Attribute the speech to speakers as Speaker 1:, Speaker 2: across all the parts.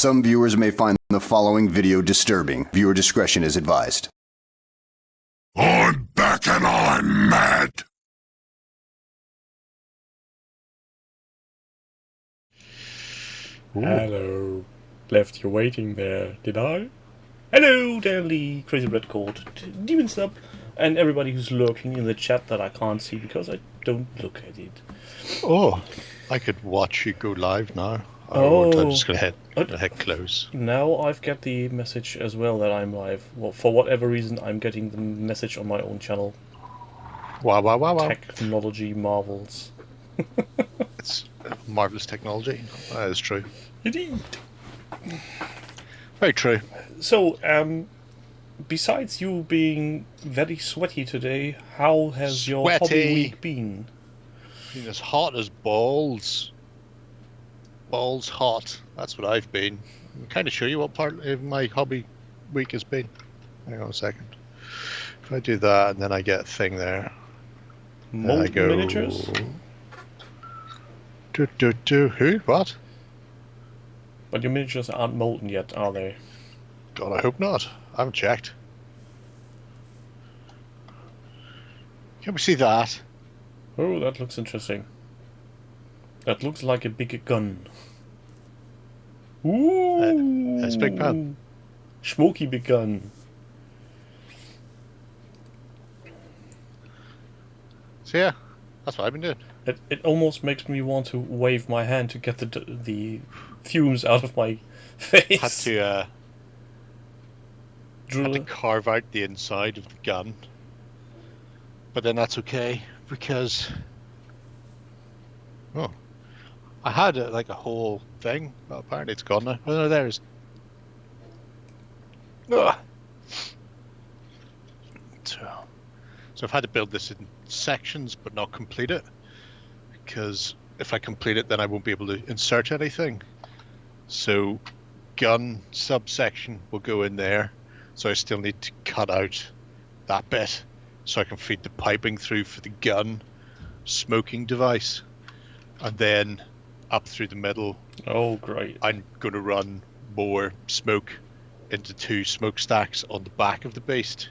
Speaker 1: Some viewers may find the following video disturbing. Viewer discretion is advised.
Speaker 2: I'm back and I'm mad!
Speaker 3: Ooh. Hello. Left you waiting there, did I? Hello, Danley, Crazy Red Court, Demon Snub, and everybody who's lurking in the chat that I can't see because I don't look at it.
Speaker 4: Oh, I could watch you go live now.
Speaker 3: Oh,
Speaker 4: I'm just going to hit close.
Speaker 3: Now I've got the message as well that I'm live. Well, for whatever reason, I'm getting the message on my own channel.
Speaker 4: Wow, wow, wow, wow.
Speaker 3: Technology marvels.
Speaker 4: It's marvelous technology. That is true.
Speaker 3: Indeed.
Speaker 4: Very true.
Speaker 3: So, besides you being very sweaty today, how has your hobby week been?
Speaker 4: Been as hot as balls. Balls hot. That's what I've been. I'll kind of show you what part of my hobby week has been. Hang on a second. If I do that and then I get a thing there.
Speaker 3: Molten miniatures?
Speaker 4: Who? What?
Speaker 3: But your miniatures aren't molten yet, are they?
Speaker 4: God, I hope not. I haven't checked. Can we see that?
Speaker 3: Oh, that looks interesting. That looks like a big gun. Ooh!
Speaker 4: That's a big gun.
Speaker 3: Smoky big gun.
Speaker 4: So yeah, that's what I've been doing.
Speaker 3: It almost makes me want to wave my hand to get the fumes out of my face.
Speaker 4: Had to carve out the inside of the gun, but then that's okay because I had a whole thing, but apparently it's gone now. Oh no, there's. So I've had to build this in sections, but not complete it, because if I complete it, then I won't be able to insert anything. So gun subsection will go in there. So I still need to cut out that bit so I can feed the piping through for the gun smoking device. And then up through the middle.
Speaker 3: Oh, great.
Speaker 4: I'm going to run more smoke into 2 smokestacks on the back of the beast.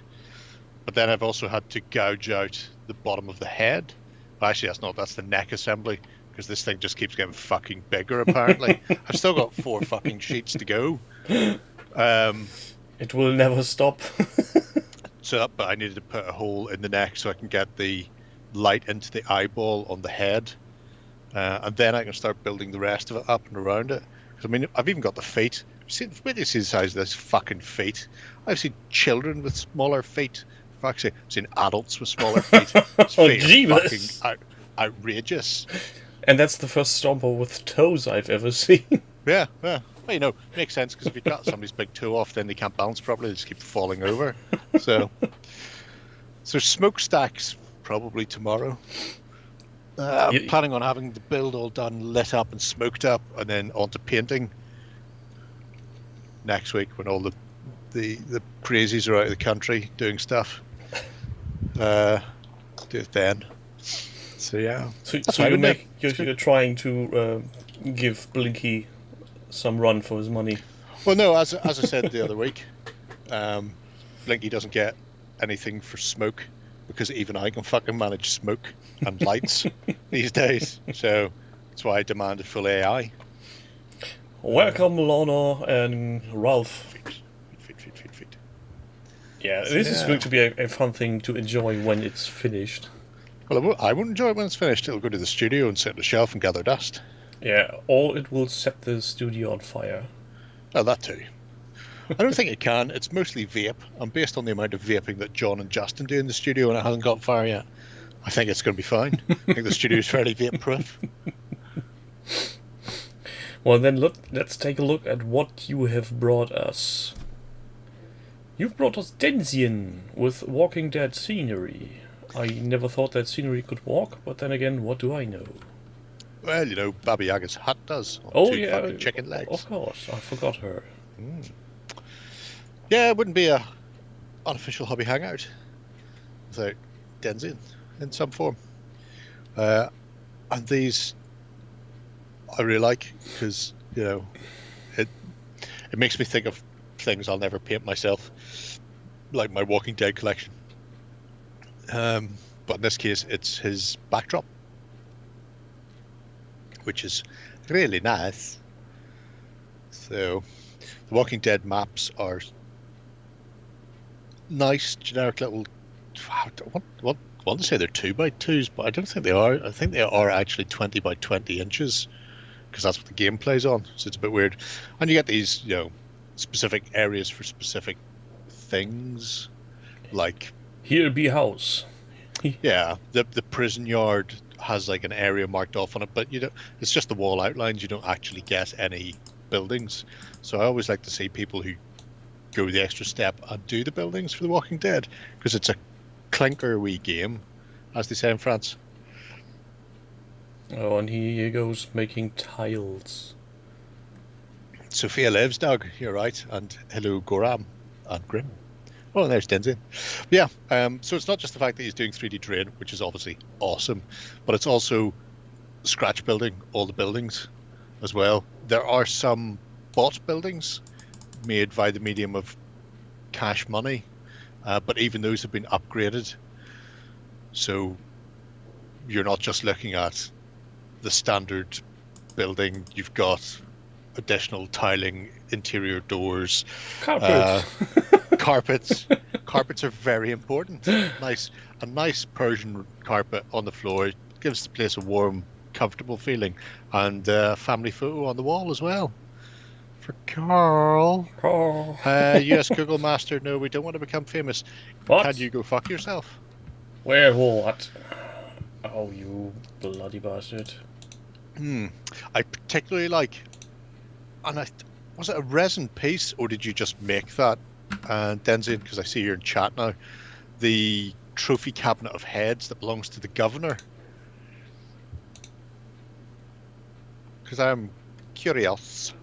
Speaker 4: But then I've also had to gouge out the bottom of the head. Actually, that's the neck assembly, because this thing just keeps getting fucking bigger, apparently. I've still got 4 fucking sheets to go.
Speaker 3: It will never stop.
Speaker 4: But I needed to put a hole in the neck so I can get the light into the eyeball on the head. And then I can start building the rest of it up and around it. Because, I mean, I've even got the feet. Where do you see the size of this fucking feet? I've seen children with smaller feet. Actually, I've seen adults with smaller feet.
Speaker 3: Oh, jeebus.
Speaker 4: Fucking outrageous.
Speaker 3: And that's the first stomper with toes I've ever seen.
Speaker 4: Yeah. Well, makes sense, because if you cut somebody's big toe off, then they can't balance properly, they just keep falling over. So smokestacks probably tomorrow. I'm planning on having the build all done, lit up and smoked up, and then onto painting next week when all the crazies are out of the country doing stuff. Do it then. So yeah.
Speaker 3: So you're trying to give Blinky some run for his money.
Speaker 4: Well, no, as I said the other week, Blinky doesn't get anything for smoke, because even I can fucking manage smoke and lights these days. So that's why I demanded full AI.
Speaker 3: Welcome, Lana and Ralph.
Speaker 4: Feet.
Speaker 3: Yeah, this is going to be a fun thing to enjoy when it's finished.
Speaker 4: Well, I won't enjoy it when it's finished. It'll go to the studio and sit on the shelf and gather dust.
Speaker 3: Yeah, or it will set the studio on fire.
Speaker 4: Oh, that too. I don't think it can. It's mostly vape. And based on the amount of vaping that John and Justin do in the studio, and it hasn't got fire yet, I think it's going to be fine. I think the studio is fairly vape-proof.
Speaker 3: Well, then let's take a look at what you have brought us. You've brought us Denzian with Walking Dead scenery. I never thought that scenery could walk, but then again, what do I know?
Speaker 4: Well, Baba Yaga's hut does.
Speaker 3: Oh,
Speaker 4: two
Speaker 3: yeah.
Speaker 4: fucking chicken legs.
Speaker 3: Of course, I forgot her.
Speaker 4: Yeah, it wouldn't be a unofficial hobby hangout without Denzian in some form. And these I really like, because It makes me think of things I'll never paint myself, like my Walking Dead collection. But in this case, it's his backdrop, which is really nice. So, the Walking Dead maps are nice, generic little. I want to say they're 2x2s, but I don't think they are. I think they are actually 20 by 20 inches, because that's what the game plays on. So it's a bit weird. And you get these, specific areas for specific things, like
Speaker 3: Here be house.
Speaker 4: yeah, the prison yard has like an area marked off on it, but it's just the wall outlines. You don't actually get any buildings. So I always like to see people who go the extra step and do the buildings for The Walking Dead, because it's a clinker wee game, as they say in France.
Speaker 3: Oh, and he goes making tiles.
Speaker 4: Sophia lives, Doug. You're right. And hello, Goram and Grim. Oh, and there's Denzin. Yeah, so it's not just the fact that he's doing 3D terrain, which is obviously awesome, but it's also scratch building all the buildings as well. There are some bot buildings made by the medium of cash money, but even those have been upgraded. So you're not just looking at the standard building. You've got additional tiling, interior doors,
Speaker 3: Carpet.
Speaker 4: carpets. Carpets are very important. A nice Persian carpet on the floor gives the place a warm, comfortable feeling, and a family photo on the wall as well. For Carl.
Speaker 3: Oh.
Speaker 4: US Google Master, no, we don't want to become famous.
Speaker 3: What?
Speaker 4: Can you go fuck yourself?
Speaker 3: Where, what? Oh, you bloody bastard.
Speaker 4: I particularly like, and was it a resin piece, or did you just make that, Denzin, because I see you're in chat now, the trophy cabinet of heads that belongs to the governor? Because I'm curious.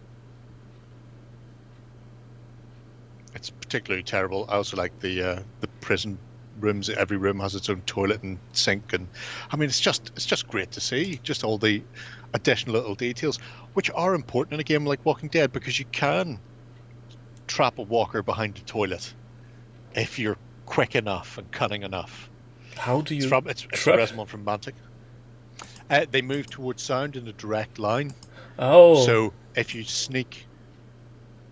Speaker 4: It's particularly terrible. I also like the prison rooms. Every room has its own toilet and sink, and I mean it's just great to see just all the additional little details, which are important in a game like Walking Dead, because you can trap a walker behind the toilet if you're quick enough and cunning enough.
Speaker 3: How do you
Speaker 4: It's a resin from Mantic. They move towards sound in a direct line.
Speaker 3: Oh.
Speaker 4: So if you sneak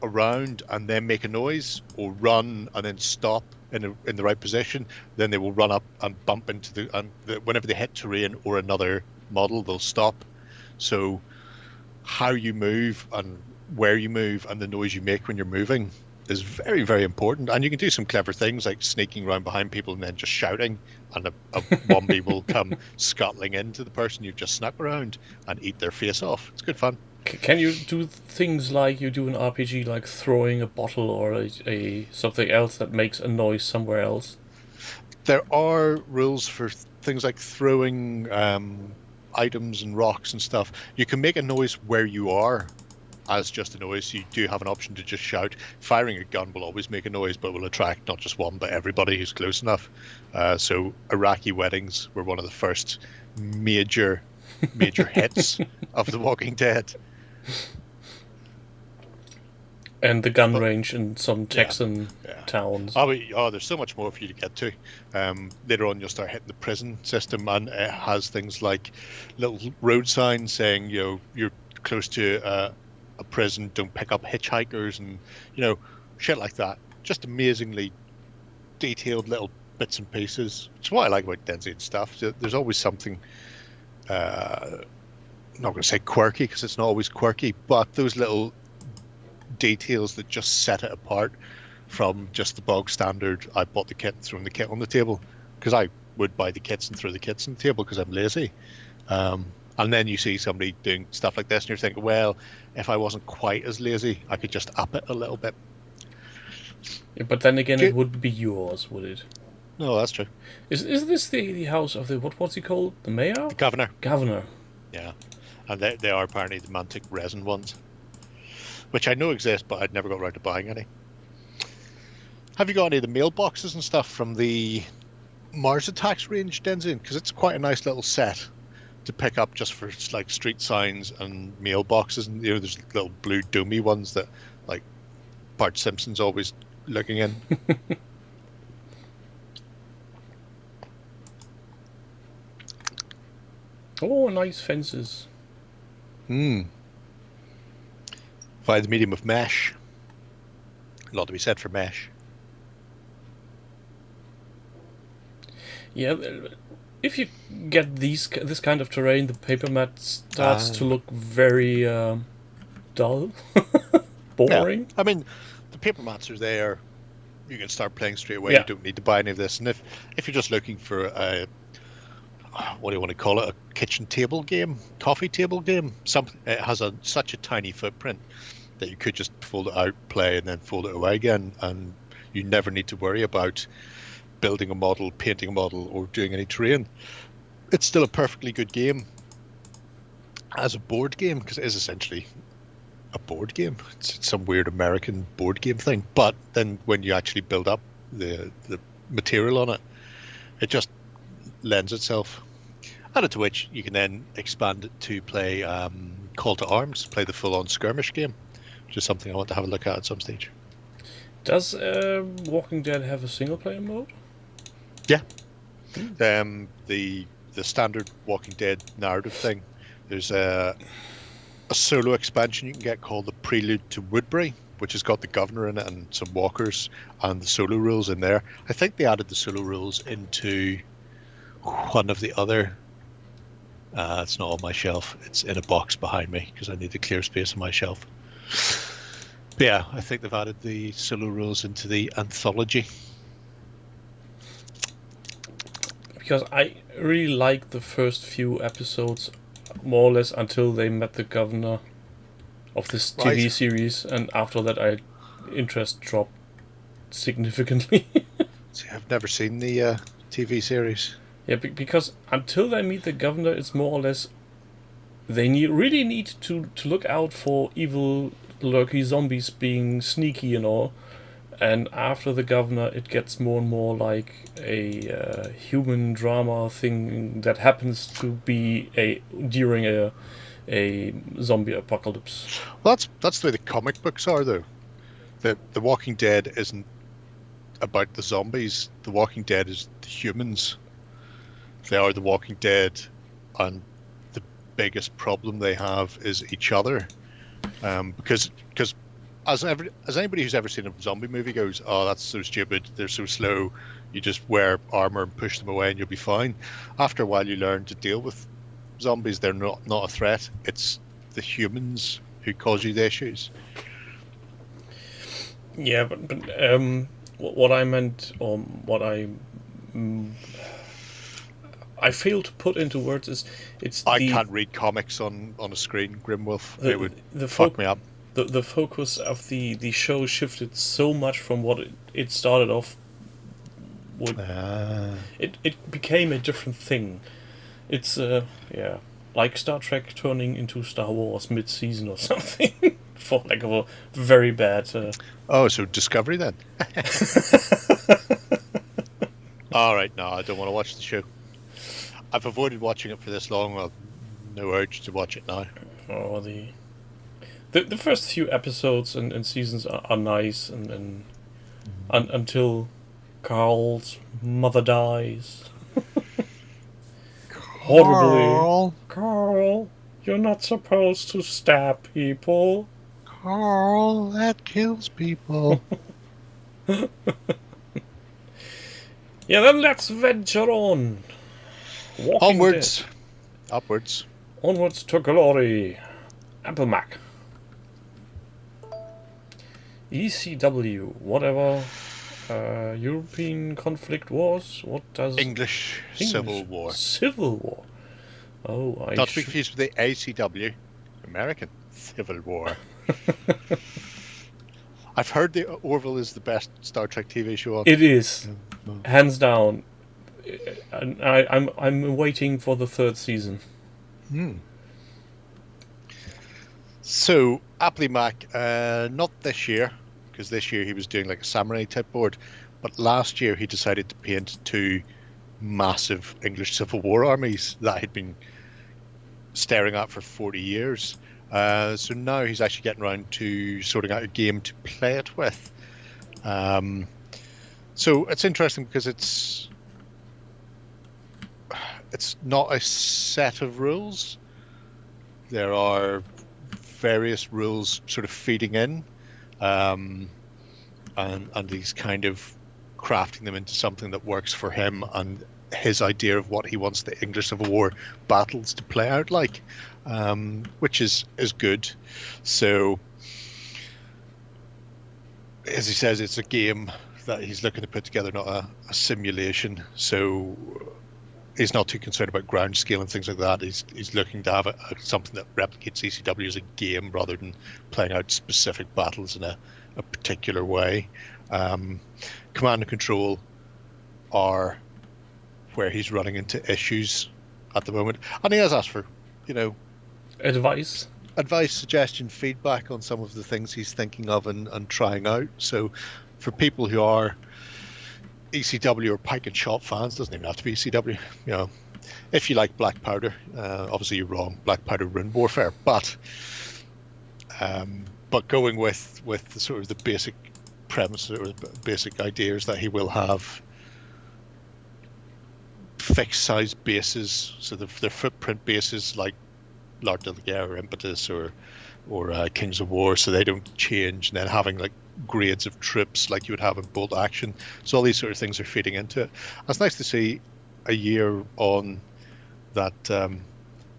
Speaker 4: around and then make a noise, or run and then stop in the right position, then they will run up and bump into whenever they hit terrain or another model, they'll stop. So how you move and where you move and the noise you make when you're moving is very, very important. And you can do some clever things like sneaking around behind people and then just shouting, and a zombie will come scuttling into the person you've just snuck around and eat their face off. It's good fun.
Speaker 3: Can you do things like you do in RPG, like throwing a bottle or a something else that makes a noise somewhere else?
Speaker 4: There are rules for things like throwing items and rocks and stuff. You can make a noise where you are as just a noise. You do have an option to just shout. Firing a gun will always make a noise, but will attract not just one, but everybody who's close enough. So Iraqi weddings were one of the first major hits of The Walking Dead.
Speaker 3: And the gun range in some Texan towns.
Speaker 4: There's so much more for you to get to. Later on, you'll start hitting the prison system, and it has things like little road signs saying, you're close to a prison, don't pick up hitchhikers, and shit like that. Just amazingly detailed little bits and pieces. Which is what I like about Denzin stuff. There's always something. I'm not going to say quirky, because it's not always quirky, but those little details that just set it apart from just the bog standard, I bought the kit and thrown the kit on the table, because I would buy the kits and throw the kits on the table because I'm lazy. And then you see somebody doing stuff like this and you're thinking, well, if I wasn't quite as lazy, I could just up it a little bit.
Speaker 3: Yeah, but then again, it would be yours, would it?
Speaker 4: No, that's true.
Speaker 3: Is this the house of the, what's he called? The mayor?
Speaker 4: The governor.
Speaker 3: Governor.
Speaker 4: Yeah. And they are apparently the Mantic resin ones, which I know exist, but I'd never got around to buying any. Have you got any of the mailboxes and stuff from the Mars Attacks range, Denzin? Because it's quite a nice little set to pick up just for like street signs and mailboxes. And there's little blue domey ones that like Bart Simpson's always looking in.
Speaker 3: Oh, nice fences.
Speaker 4: Via the medium of mesh. A lot to be said for mesh.
Speaker 3: Yeah, if you get this kind of terrain, the paper mat starts to look very dull, boring.
Speaker 4: Yeah. I mean, the paper mats are there. You can start playing straight away.
Speaker 3: Yeah.
Speaker 4: You don't need to buy any of this. And if you're just looking for a, what do you want to call it, a kitchen table game, coffee table game, it has such a tiny footprint that you could just fold it out, play, and then fold it away again, and you never need to worry about building a model, painting a model, or doing any terrain. It's still a perfectly good game as a board game, because it is essentially a board game. It's some weird American board game thing. But then when you actually build up the material on it, it just lends itself. Added to which you can then expand it to play Call to Arms, play the full-on skirmish game, which is something I want to have a look at some stage.
Speaker 3: Does Walking Dead have a single-player mode?
Speaker 4: Yeah. The standard Walking Dead narrative thing. There's a solo expansion you can get called the Prelude to Woodbury, which has got the governor in it and some walkers and the solo rules in there. I think they added the solo rules into one of the other. It's not on my shelf. It's in a box behind me because I need to clear space on my shelf. But yeah, I think they've added the solo rules into the anthology.
Speaker 3: Because I really liked the first few episodes, more or less until they met the governor of this TV series, and after that, interest dropped significantly.
Speaker 4: See, I've never seen the TV series.
Speaker 3: Yeah, because until they meet the governor, it's more or less they really need to look out for evil, lurky zombies being sneaky and all. And after the governor, it gets more and more like a human drama thing that happens to be during a zombie apocalypse.
Speaker 4: Well, that's the way the comic books are, though. The Walking Dead isn't about the zombies. The Walking Dead is the humans. They are the Walking Dead, and the biggest problem they have is each other. Because as anybody who's ever seen a zombie movie goes, oh, that's so stupid, they're so slow, you just wear armor and push them away and you'll be fine. After a while you learn to deal with zombies. They're not a threat. It's the humans who cause you the issues.
Speaker 3: Yeah, but what I meant, or what I failed to put into words is
Speaker 4: I can't read comics on a screen, Grimwolf. It would fuck me up.
Speaker 3: The focus of the show shifted so much from what it started off with. It became a different thing. It's like Star Trek turning into Star Wars mid-season or something. For lack of a very bad...
Speaker 4: Oh, so Discovery then? Alright, no, I don't want to watch the show. I've avoided watching it for this long. I've no urge to watch it now.
Speaker 3: Oh, the first few episodes and seasons are nice, and until Carl's mother dies. Horribly. Carl, you're not supposed to stab people.
Speaker 4: Carl, that kills people.
Speaker 3: Yeah, then let's venture on. Walking
Speaker 4: Onwards.
Speaker 3: Dead.
Speaker 4: Upwards.
Speaker 3: Onwards to glory. Apple Mac. ECW, whatever European conflict was. What does...
Speaker 4: English Civil War.
Speaker 3: Civil War. Oh,
Speaker 4: Not to be confused with the ACW, American Civil War. I've heard the Orville is the best Star Trek TV show on.
Speaker 3: It is, hands down. And I'm waiting for the third season.
Speaker 4: So Apple Mac, not this year, because this year he was doing like a samurai type board, but last year he decided to paint 2 massive English Civil War armies that he'd been staring at for 40 years. So now he's actually getting around to sorting out a game to play it with. So it's interesting because it's not a set of rules. There are various rules sort of feeding in, and he's kind of crafting them into something that works for him and his idea of what he wants the English Civil War battles to play out like, which is good. So, as he says, it's a game that he's looking to put together, not a simulation. So he's not too concerned about ground scale and things like that. He's looking to have something that replicates ECW as a game rather than playing out specific battles in a particular way. Command and control are where he's running into issues at the moment, and he has asked for,
Speaker 3: Advice.
Speaker 4: suggestion, feedback on some of the things he's thinking of and trying out. So for people who are ECW or Pike and Shot fans, doesn't even have to be ECW, if you like Black Powder, obviously you're wrong, Black Powder Rune Warfare, but going with the sort of the basic premise or the basic ideas that he will have fixed size bases, so the footprint bases like L'Art de la Guerre or Impetus or Kings of War, so they don't change, and then having like grades of troops like you would have in Bolt Action. So all these sort of things are feeding into it. It's nice to see a year on that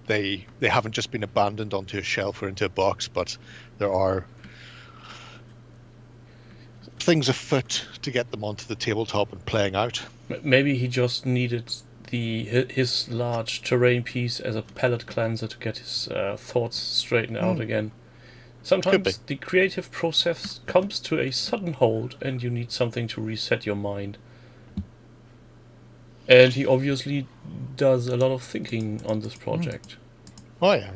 Speaker 4: they haven't just been abandoned onto a shelf or into a box, but there are things afoot to get them onto the tabletop and playing out.
Speaker 3: Maybe he just needed his large terrain piece as a palate cleanser to get his thoughts straightened out again. Sometimes the creative process comes to a sudden halt and you need something to reset your mind. And he obviously does a lot of thinking on this project.
Speaker 4: Oh yeah.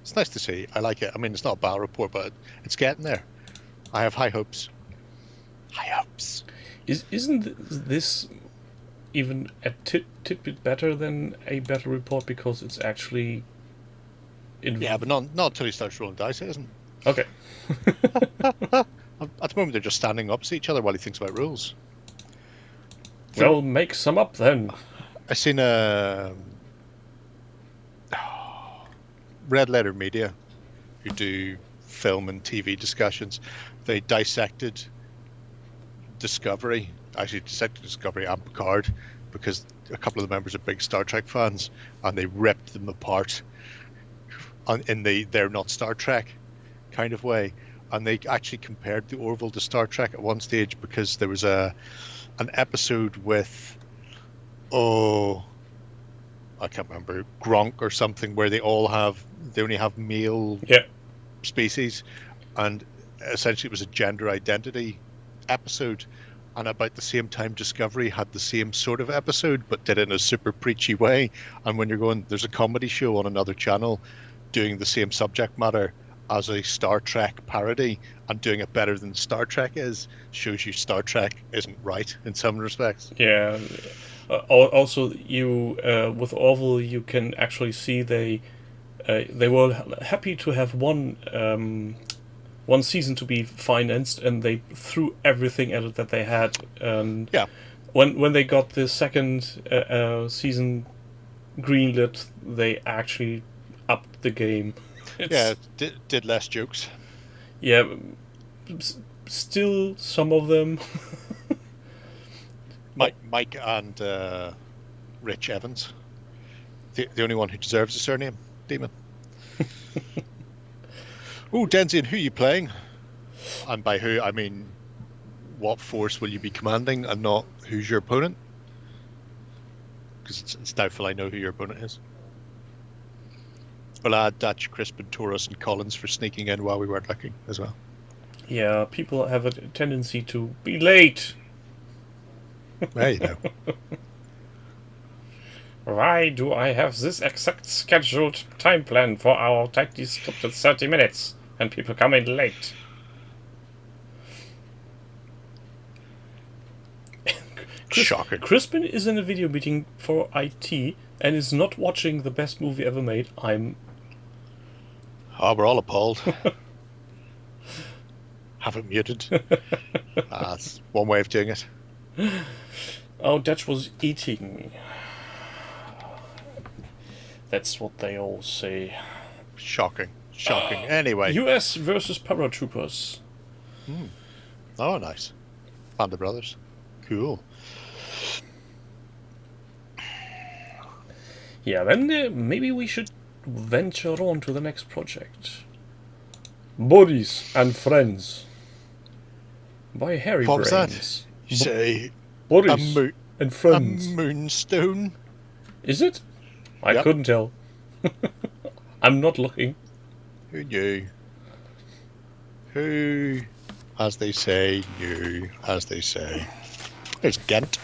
Speaker 4: It's nice to see. I like it. I mean, it's not a battle report, but it's getting there. I have high hopes.
Speaker 3: Isn't this even a tidbit better than a battle report because it's actually...
Speaker 4: Yeah, but not until he starts rolling dice, it isn't.
Speaker 3: Okay.
Speaker 4: At the moment, they're just standing opposite each other while he thinks about rules.
Speaker 3: Well, make some up then.
Speaker 4: I seen a Red Letter Media, who do film and TV discussions. They dissected Discovery and Picard, because a couple of the members are big Star Trek fans, and they ripped them apart in they're not Star Trek kind of way. And they actually compared the Orville to Star Trek at one stage, because there was an episode with I can't remember, Gronk or something, where they only have male species, and essentially it was a gender identity episode. And about the same time, Discovery had the same sort of episode, but did it in a super preachy way. And when you're going, there's a comedy show on another channel doing the same subject matter as a Star Trek parody and doing it better than Star Trek is, shows you Star Trek isn't right in some respects.
Speaker 3: Yeah. Also, you with Orville, you can actually see they were happy to have one season to be financed, and they threw everything at it that they had. And when they got the second season greenlit, they actually upped the game.
Speaker 4: Did less jokes.
Speaker 3: Yeah, still some of them.
Speaker 4: Mike and Rich Evans, the only one who deserves a surname, Demon. Oh, Denzian, who are you playing? And by who, I mean, what force will you be commanding, and not who's your opponent? Because it's doubtful I know who your opponent is. Well, add Dutch, Crispin, Taurus, and Collins for sneaking in while we weren't looking as well.
Speaker 3: Yeah, people have a tendency to be late.
Speaker 4: There you go.
Speaker 3: Why do I have this exact scheduled time plan for our tightly scripted 30 minutes, and people come in late?
Speaker 4: Shocking.
Speaker 3: Crispin is in a video meeting for IT and is not watching the best movie ever made. I'm
Speaker 4: Oh, we're all appalled. Have it muted. That's one way of doing it.
Speaker 3: Oh, Dutch was eating. That's what they all say.
Speaker 4: Shocking. Shocking. Anyway.
Speaker 3: US versus paratroopers.
Speaker 4: Oh, nice. Panda Brothers. Cool.
Speaker 3: Yeah, then maybe we should venture on to the next project. Bodies and Friends. By Harry
Speaker 4: What was that?
Speaker 3: Brains.
Speaker 4: You say
Speaker 3: Bodies
Speaker 4: a
Speaker 3: and Friends.
Speaker 4: moonstone?
Speaker 3: Is it? I
Speaker 4: Yep.
Speaker 3: couldn't tell. I'm not looking.
Speaker 4: Who knew? Who, as they say, knew, as they say. There's Ghent.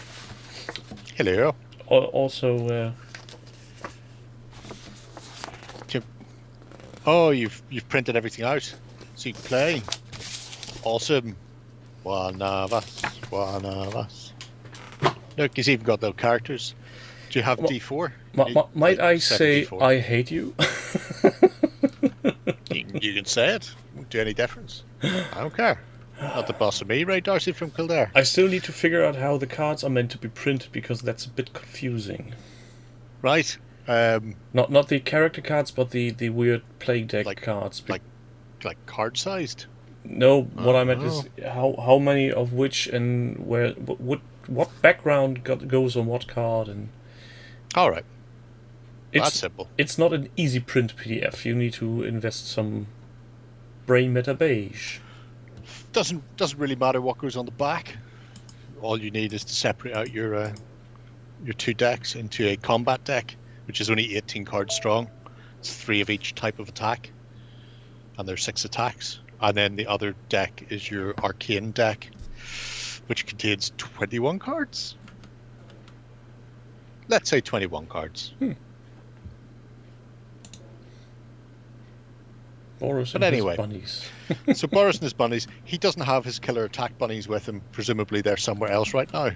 Speaker 4: Hello.
Speaker 3: Also,
Speaker 4: Oh, you've printed everything out, so you can play. Awesome. One of us. One of us. Look, he's even got the characters. Do you have D4?
Speaker 3: might I say
Speaker 4: D4.
Speaker 3: I hate you?
Speaker 4: You can say it. Won't do any difference. I don't care. Not the boss of me, right, Darcy from Kildare?
Speaker 3: I still need to figure out how the cards are meant to be printed because that's a bit confusing.
Speaker 4: Right.
Speaker 3: Not the character cards, but the weird playing deck cards.
Speaker 4: Like card sized.
Speaker 3: No, what I meant is how many of which and where what background goes on what card, and
Speaker 4: All right. That's
Speaker 3: it's
Speaker 4: simple.
Speaker 3: it's not an easy print PDF. You need to invest some brain matter beige.
Speaker 4: Doesn't really matter what goes on the back. All you need is to separate out your two decks into a combat deck, which is only 18 cards strong. It's 3 of each type of attack, and there's 6 attacks. And then the other deck is your arcane deck, which contains 21 cards. Let's say 21 cards.
Speaker 3: Boris
Speaker 4: But
Speaker 3: and
Speaker 4: anyway.
Speaker 3: his bunnies.
Speaker 4: So Boris and his bunnies, he doesn't have his killer attack bunnies with him. Presumably they're somewhere else right now.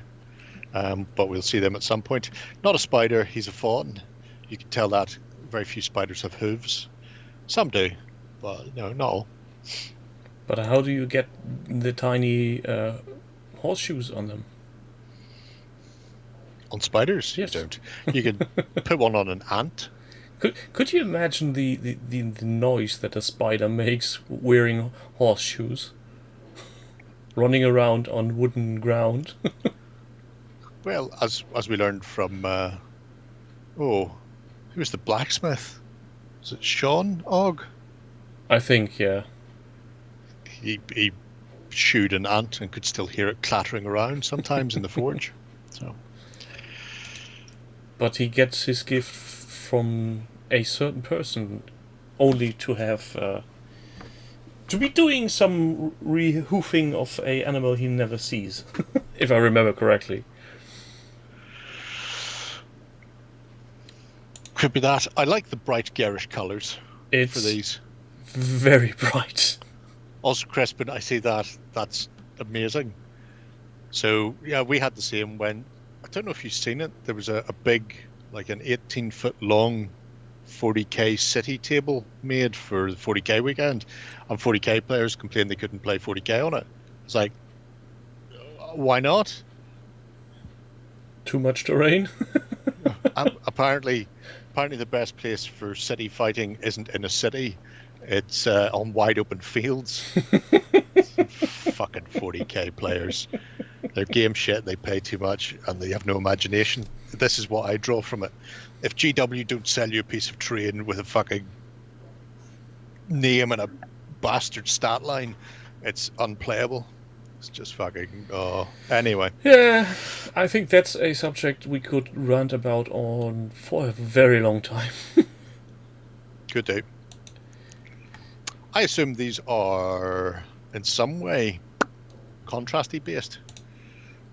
Speaker 4: But we'll see them at some point. Not a spider, he's a fawn. You can tell that very few spiders have hooves. Some do, but no, not all.
Speaker 3: But how do you get the tiny horseshoes on them?
Speaker 4: On spiders,
Speaker 3: Yes.
Speaker 4: you don't. You can put one on an ant.
Speaker 3: Could you imagine the noise that a spider makes wearing horseshoes? Running around on wooden ground?
Speaker 4: Well, as we learned from, who was the blacksmith? Was it Sean Ogg?
Speaker 3: I think, yeah.
Speaker 4: He shoed an ant and could still hear it clattering around sometimes in the forge. So
Speaker 3: But he gets his gift from a certain person, only to have to be doing some rehoofing of a animal he never sees, if I remember correctly.
Speaker 4: could be that. I like the bright garish colours for
Speaker 3: It's
Speaker 4: these.
Speaker 3: very bright.
Speaker 4: Also, Crispin, I see that. That's amazing. So yeah, we had the same when, I don't know if you've seen it, there was a big, like an 18-foot long 40k city table made for the 40k weekend, and 40k players complained they couldn't play 40k on it. It's like, why not?
Speaker 3: Too much terrain.
Speaker 4: Apparently the best place for city fighting isn't in a city, it's on wide open fields. Fucking 40k players. They're game shit, they pay too much, and they have no imagination. This is what I draw from it. If GW don't sell you a piece of terrain with a fucking name and a bastard stat line, it's unplayable. It's just fucking... Oh. Anyway.
Speaker 3: Yeah, I think that's a subject we could rant about on for a very long time.
Speaker 4: Good day. I assume these are in some way contrasty based,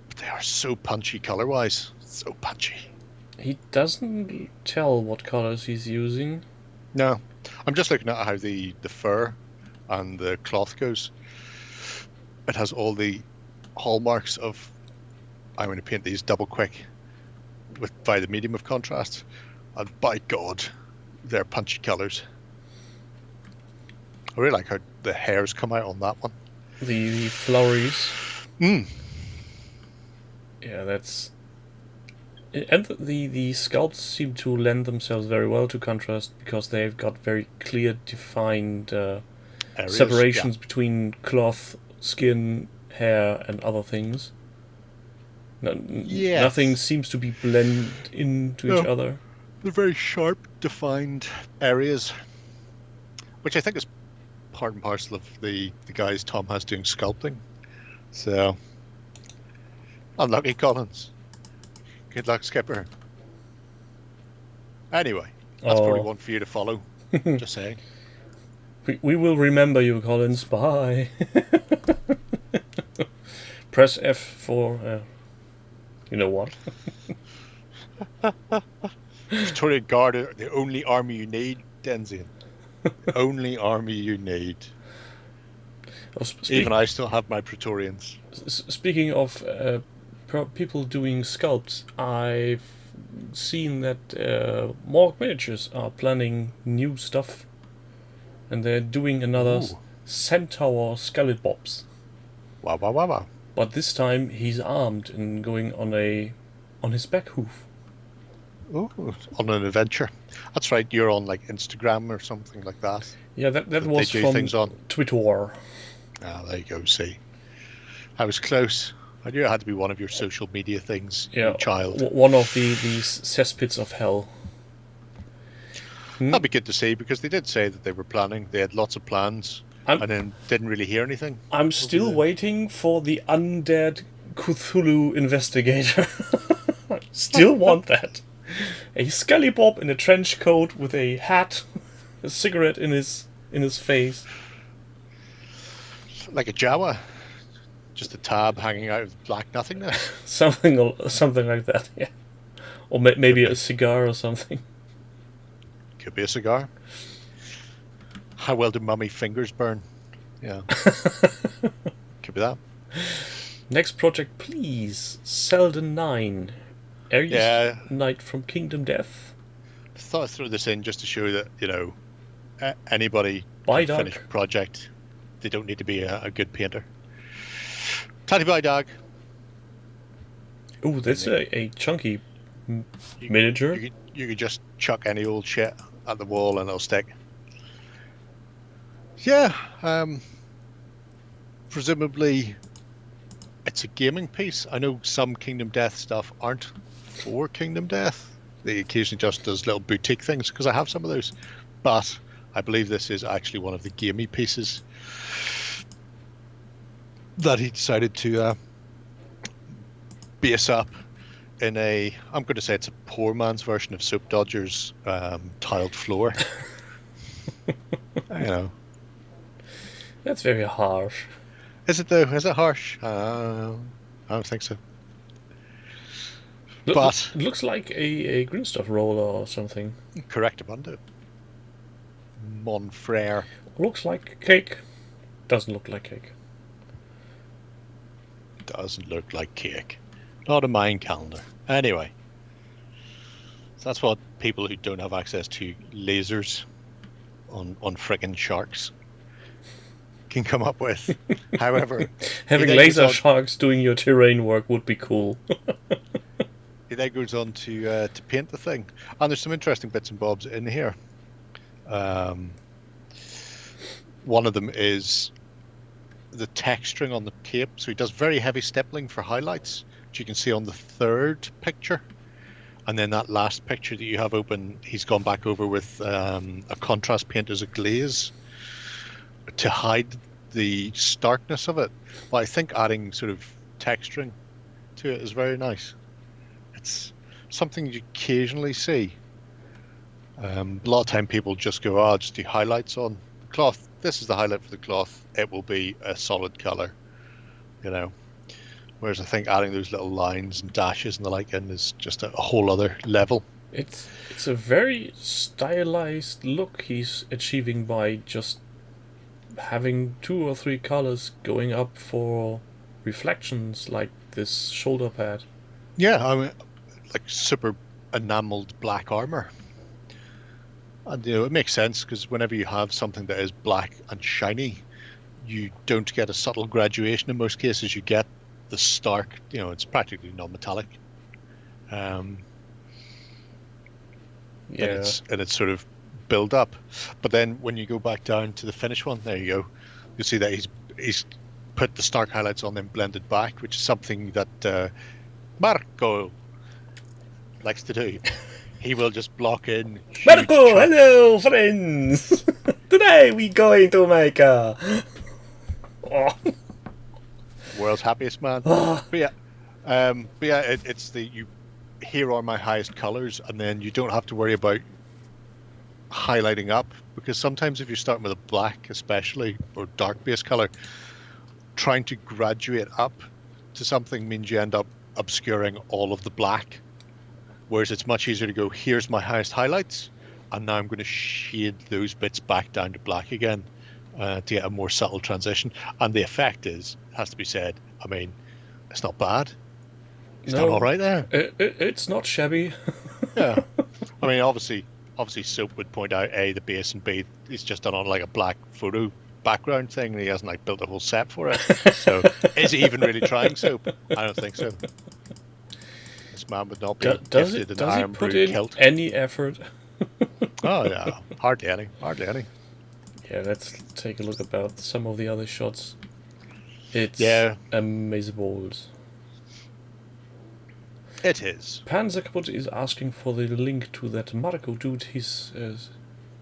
Speaker 4: but they are so punchy color wise. So punchy.
Speaker 3: He doesn't tell what colors he's using.
Speaker 4: No, I'm just looking at how the fur and the cloth goes. It has all the hallmarks of, I'm going to paint these double quick by the medium of contrast, and by God, they're punchy colors. I really like how the hairs come out on that one.
Speaker 3: The flurries.
Speaker 4: Mm.
Speaker 3: Yeah, that's... And the sculpts seem to lend themselves very well to contrast because they've got very clear, defined
Speaker 4: Areas,
Speaker 3: separations between cloth, skin, hair, and other things.
Speaker 4: Yes.
Speaker 3: Nothing seems to be blended into each other.
Speaker 4: They're very sharp, defined areas, which I think is part and parcel of the guys Tom has doing sculpting. So, unlucky Collins. Good luck, Skipper. Anyway, that's probably one for you to follow. Just saying.
Speaker 3: We will remember you, Collins. Bye. Press F for... you know what?
Speaker 4: Praetorian Guard are the only army you need, Denzian. The only army you need. Even I still have my Praetorians.
Speaker 3: Speaking of people doing sculpts, I've seen that Morg Miniatures are planning new stuff, and they're doing another Centaur Skeleton.
Speaker 4: Wow, wow, wow, wow.
Speaker 3: But this time he's armed and going on his back hoof.
Speaker 4: Oh, on an adventure. That's right, you're on like Instagram or something like that.
Speaker 3: Yeah, that was
Speaker 4: they do
Speaker 3: from
Speaker 4: things on.
Speaker 3: Twitter.
Speaker 4: Ah, there you go, see. I was close. I knew it had to be one of your social media things,
Speaker 3: Yeah,
Speaker 4: child.
Speaker 3: One of these cesspits of hell.
Speaker 4: That'd be good to see, because they did say that they were planning. They had lots of plans, and then didn't really hear anything.
Speaker 3: I'm still waiting for the undead Cthulhu investigator. Still want that. A Skellybob in a trench coat with a hat, a cigarette in his face.
Speaker 4: Like a Jawa. Just a tab hanging out of black nothingness.
Speaker 3: something like that, yeah. Or maybe a cigar or something.
Speaker 4: Could be a cigar. How well do mummy fingers burn? Yeah. Could be that.
Speaker 3: Next project, please. Selden 9. Ares Knight from Kingdom Death.
Speaker 4: I thought I'd throw this in just to show that, you know, anybody
Speaker 3: By
Speaker 4: can finish a project. They don't need to be a good painter. Tatty by dog.
Speaker 3: Ooh, that's a chunky miniature.
Speaker 4: You could just chuck any old shit at the wall and it'll stick. Yeah, presumably it's a gaming piece. I know some Kingdom Death stuff aren't for Kingdom Death. They occasionally just does little boutique things, because I have some of those. But I believe this is actually one of the gamey pieces that he decided to base up in a, I'm going to say it's a poor man's version of Soap Dodger's tiled floor. You know.
Speaker 3: That's very harsh.
Speaker 4: Is it though? Is it harsh? I don't think so. But
Speaker 3: it looks like a green stuff roller or something.
Speaker 4: Correct, Abundo. Mon frere.
Speaker 3: Looks like cake. Doesn't look like cake.
Speaker 4: Doesn't look like cake. Not a Mayan calendar. Anyway. So that's what people who don't have access to lasers on frickin' sharks can come up with. However,
Speaker 3: having laser sharks doing your terrain work would be cool.
Speaker 4: He then goes on to paint the thing, and there's some interesting bits and bobs in here. One of them is the texturing on the tape. So he does very heavy stippling for highlights, which you can see on the third picture. And then that last picture that you have open, he's gone back over with a contrast paint as a glaze to hide the starkness of it. But I think adding sort of texturing to it is very nice. It's something you occasionally see. A lot of time people just go, I'll just do highlights on the cloth. This is the highlight for the cloth. It will be a solid color, you know. Whereas I think adding those little lines and dashes and the like in is just a whole other level.
Speaker 3: It's a very stylized look he's achieving by just having 2 or 3 colors going up for reflections, like this shoulder pad.
Speaker 4: Yeah, I mean, like super enameled black armor. And it makes sense because whenever you have something that is black and shiny, you don't get a subtle graduation. In most cases, you get the stark. It's practically non-metallic. And it's sort of build up. But then when you go back down to the finished one, there you go. You see that he's put the stark highlights on them blended back, which is something that Marco likes to do. He will just block in.
Speaker 3: Marco, hello friends! Today we going to make a...
Speaker 4: World's happiest man. It's here are my highest colors, and then you don't have to worry about highlighting up, because sometimes if you're starting with a black especially, or dark base color, trying to graduate up to something means you end up obscuring all of the black, whereas it's much easier to go, here's my highest highlights, and now I'm going to shade those bits back down to black again to get a more subtle transition. And the effect has to be said, I mean, it's not bad. It's done all right there.
Speaker 3: It's not shabby.
Speaker 4: Yeah. I mean, obviously Soap would point out A, the base, and B, he's just done on like a black photo background thing, and he hasn't like built a whole set for it. So is he even really trying Soap? I don't think so. This man would not be gifted in Iron Brew kilt.
Speaker 3: Any effort?
Speaker 4: Oh yeah, hardly any.
Speaker 3: Yeah, let's take a look about some of the other shots. It's amazing.
Speaker 4: It is.
Speaker 3: Panzerkaput is asking for the link to that Marco dude, his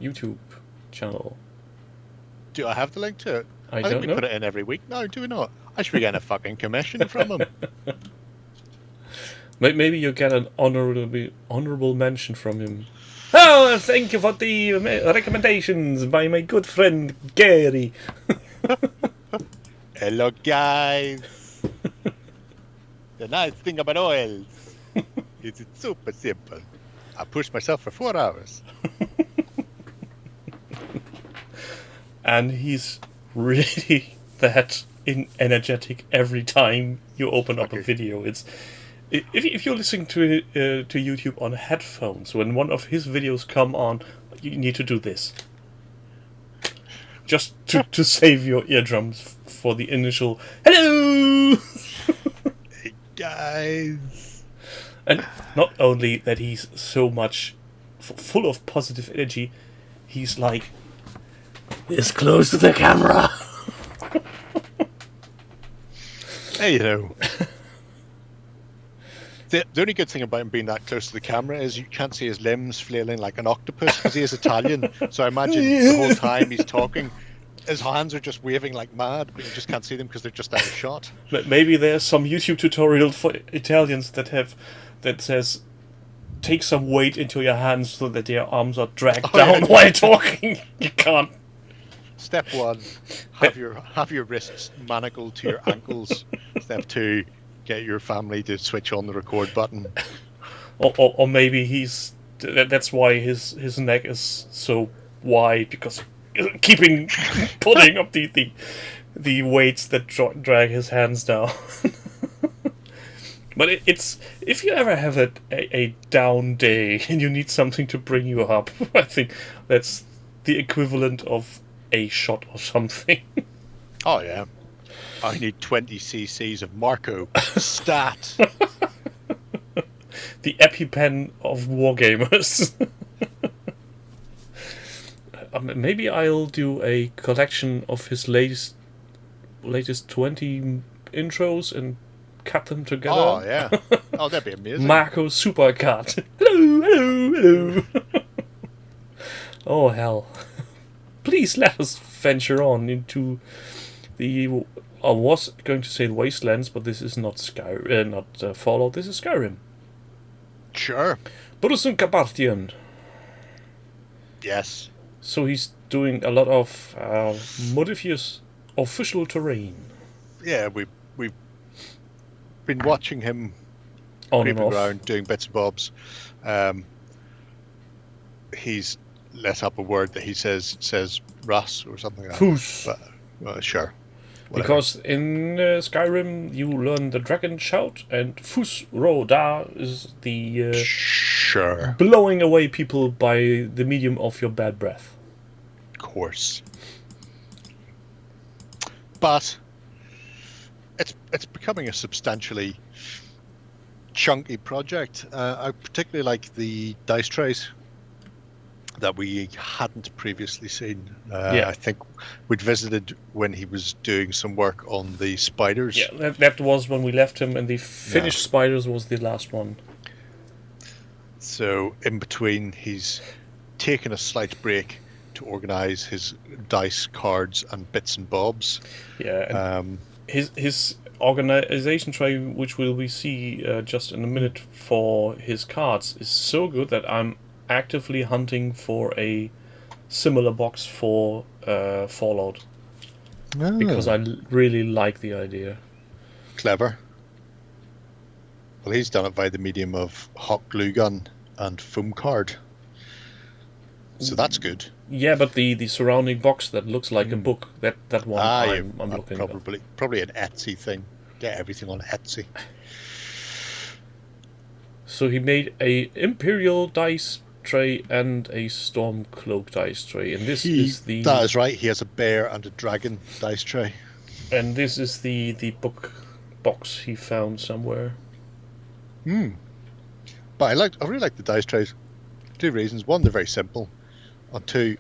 Speaker 3: YouTube channel.
Speaker 4: Do I have the link to it?
Speaker 3: I
Speaker 4: think
Speaker 3: don't
Speaker 4: we
Speaker 3: know.
Speaker 4: put it in every week. No, do we not? I should be getting a fucking commission from him.
Speaker 3: Maybe you get an honorable mention from him. Oh, thank you for the recommendations by my good friend Gary.
Speaker 4: Hello, guys. The nice thing about oils is it's super simple. I push myself for 4 hours.
Speaker 3: And he's really that energetic every time you open up a video. It's if you're listening to YouTube on headphones, when one of his videos come on, you need to do this. Just to save your eardrums for the initial hello.
Speaker 4: Hey guys.
Speaker 3: And not only that he's so much full of positive energy, he's like this close to the camera.
Speaker 4: Hey, you know. The only good thing about him being that close to the camera is you can't see his limbs flailing like an octopus because he is Italian. So I imagine the whole time he's talking, his hands are just waving like mad, but you just can't see them because they're just out of shot.
Speaker 3: But maybe there's some YouTube tutorial for Italians that says take some weight into your hands so that your arms are dragged down while talking. You can't.
Speaker 4: Step 1, have your wrists manacled to your ankles. Step 2, get your family to switch on the record button.
Speaker 3: Or maybe that's why his neck is so wide, because putting up the weights that drag his hands down. But it's if you ever have a down day and you need something to bring you up, I think that's the equivalent of a shot or something.
Speaker 4: Oh yeah. I need 20 cc's of Marco. Stat.
Speaker 3: The EpiPen of wargamers. Maybe I'll do a collection of his latest 20 intros and cut them together.
Speaker 4: Oh yeah. Oh, that'd be amazing.
Speaker 3: Marco Supercut. Hello. Oh hell. Please let us venture on into the... I was going to say Wastelands, but this is not Fallout, this is Skyrim.
Speaker 4: Sure.
Speaker 3: Borusun Kabartian.
Speaker 4: Yes.
Speaker 3: So he's doing a lot of modifious official terrain.
Speaker 4: Yeah, we've been watching him
Speaker 3: On and
Speaker 4: creeping
Speaker 3: off.
Speaker 4: around doing bits and bobs. He's let up a word that he says Russ or something like that.
Speaker 3: Fus.
Speaker 4: But, sure. Whatever.
Speaker 3: Because in Skyrim you learn the dragon shout, and Fus Ro Da is the
Speaker 4: Sure.
Speaker 3: blowing away people by the medium of your bad breath.
Speaker 4: Of course. But it's becoming a substantially chunky project. I particularly like the dice trays that we hadn't previously seen.
Speaker 3: Yeah.
Speaker 4: I think we'd visited when he was doing some work on the spiders.
Speaker 3: Yeah, that was when we left him, and the finished spiders was the last one.
Speaker 4: So in between, he's taken a slight break to organise his dice, cards, and bits and bobs.
Speaker 3: Yeah, and his organization tray, which we'll see just in a minute for his cards, is so good that I'm actively hunting for a similar box for Fallout, because I really like the idea.
Speaker 4: Clever. Well, he's done it by the medium of hot glue gun and foam card. So that's good.
Speaker 3: Yeah, but the surrounding box that looks like a book, that one I'm looking at.
Speaker 4: Probably an Etsy thing. Get everything on Etsy.
Speaker 3: So he made a Imperial dice tray and a Stormcloak dice tray, and this is the...
Speaker 4: That is right. He has a bear and a dragon dice tray.
Speaker 3: And this is the book box he found somewhere.
Speaker 4: But I really like the dice trays. 2 reasons. 1, they're very simple. And 2,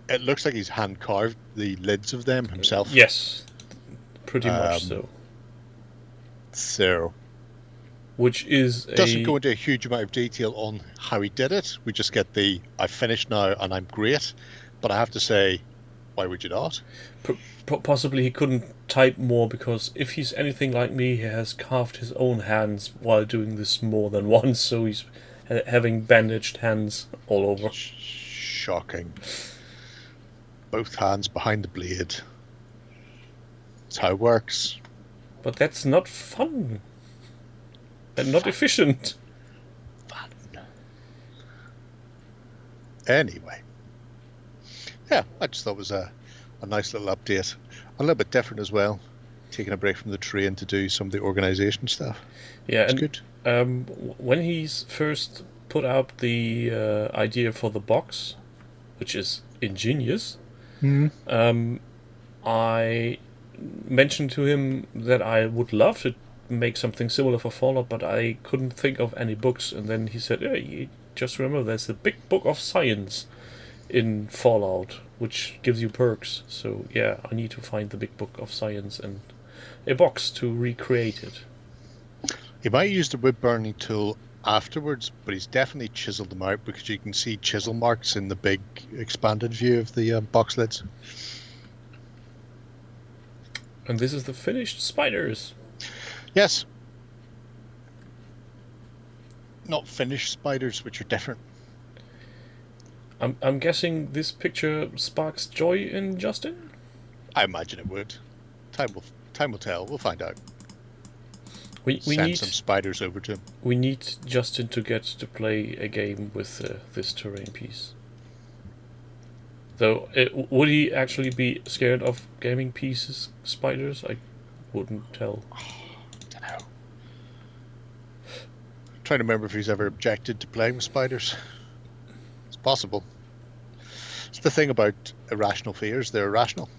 Speaker 4: it looks like he's hand carved the lids of them himself.
Speaker 3: Yes, pretty much so.
Speaker 4: So,
Speaker 3: which is
Speaker 4: doesn't go into a huge amount of detail on how he did it. We just get the "I finished now and I'm great." But I have to say, why would you not?
Speaker 3: Possibly he couldn't type more, because if he's anything like me, he has carved his own hands while doing this more than once, so he's having bandaged hands all over.
Speaker 4: Shocking. Both hands behind the blade. That's how it works.
Speaker 3: But that's not fun. And not efficient.
Speaker 4: Fun. Anyway. Yeah, I just thought it was a nice little update. A little bit different as well. Taking a break from the train to do some of the organisation stuff.
Speaker 3: Yeah,
Speaker 4: it's
Speaker 3: and
Speaker 4: good.
Speaker 3: When he's first put out the idea for the box, which is ingenious, I mentioned to him that I would love to make something similar for Fallout, but I couldn't think of any books. And then he said, "Hey, just remember, there's the big book of science in Fallout, which gives you perks." So yeah, I need to find the big book of science and a box to recreate it.
Speaker 4: He might use the wood burning tool afterwards, but he's definitely chiseled them out, because you can see chisel marks in the big expanded view of the box lids.
Speaker 3: And this is the finished spiders.
Speaker 4: Yes. Not finished spiders, which are different.
Speaker 3: I'm guessing this picture sparks joy in Justin?
Speaker 4: I imagine it would. Time will tell. We'll find out.
Speaker 3: We
Speaker 4: Send
Speaker 3: need
Speaker 4: some spiders over to him.
Speaker 3: We need Justin to get to play a game with this terrain piece. Though, would he actually be scared of gaming pieces, spiders? I wouldn't tell.
Speaker 4: Don't know. Trying to remember if he's ever objected to playing with spiders. It's possible. It's the thing about irrational fears. They're irrational.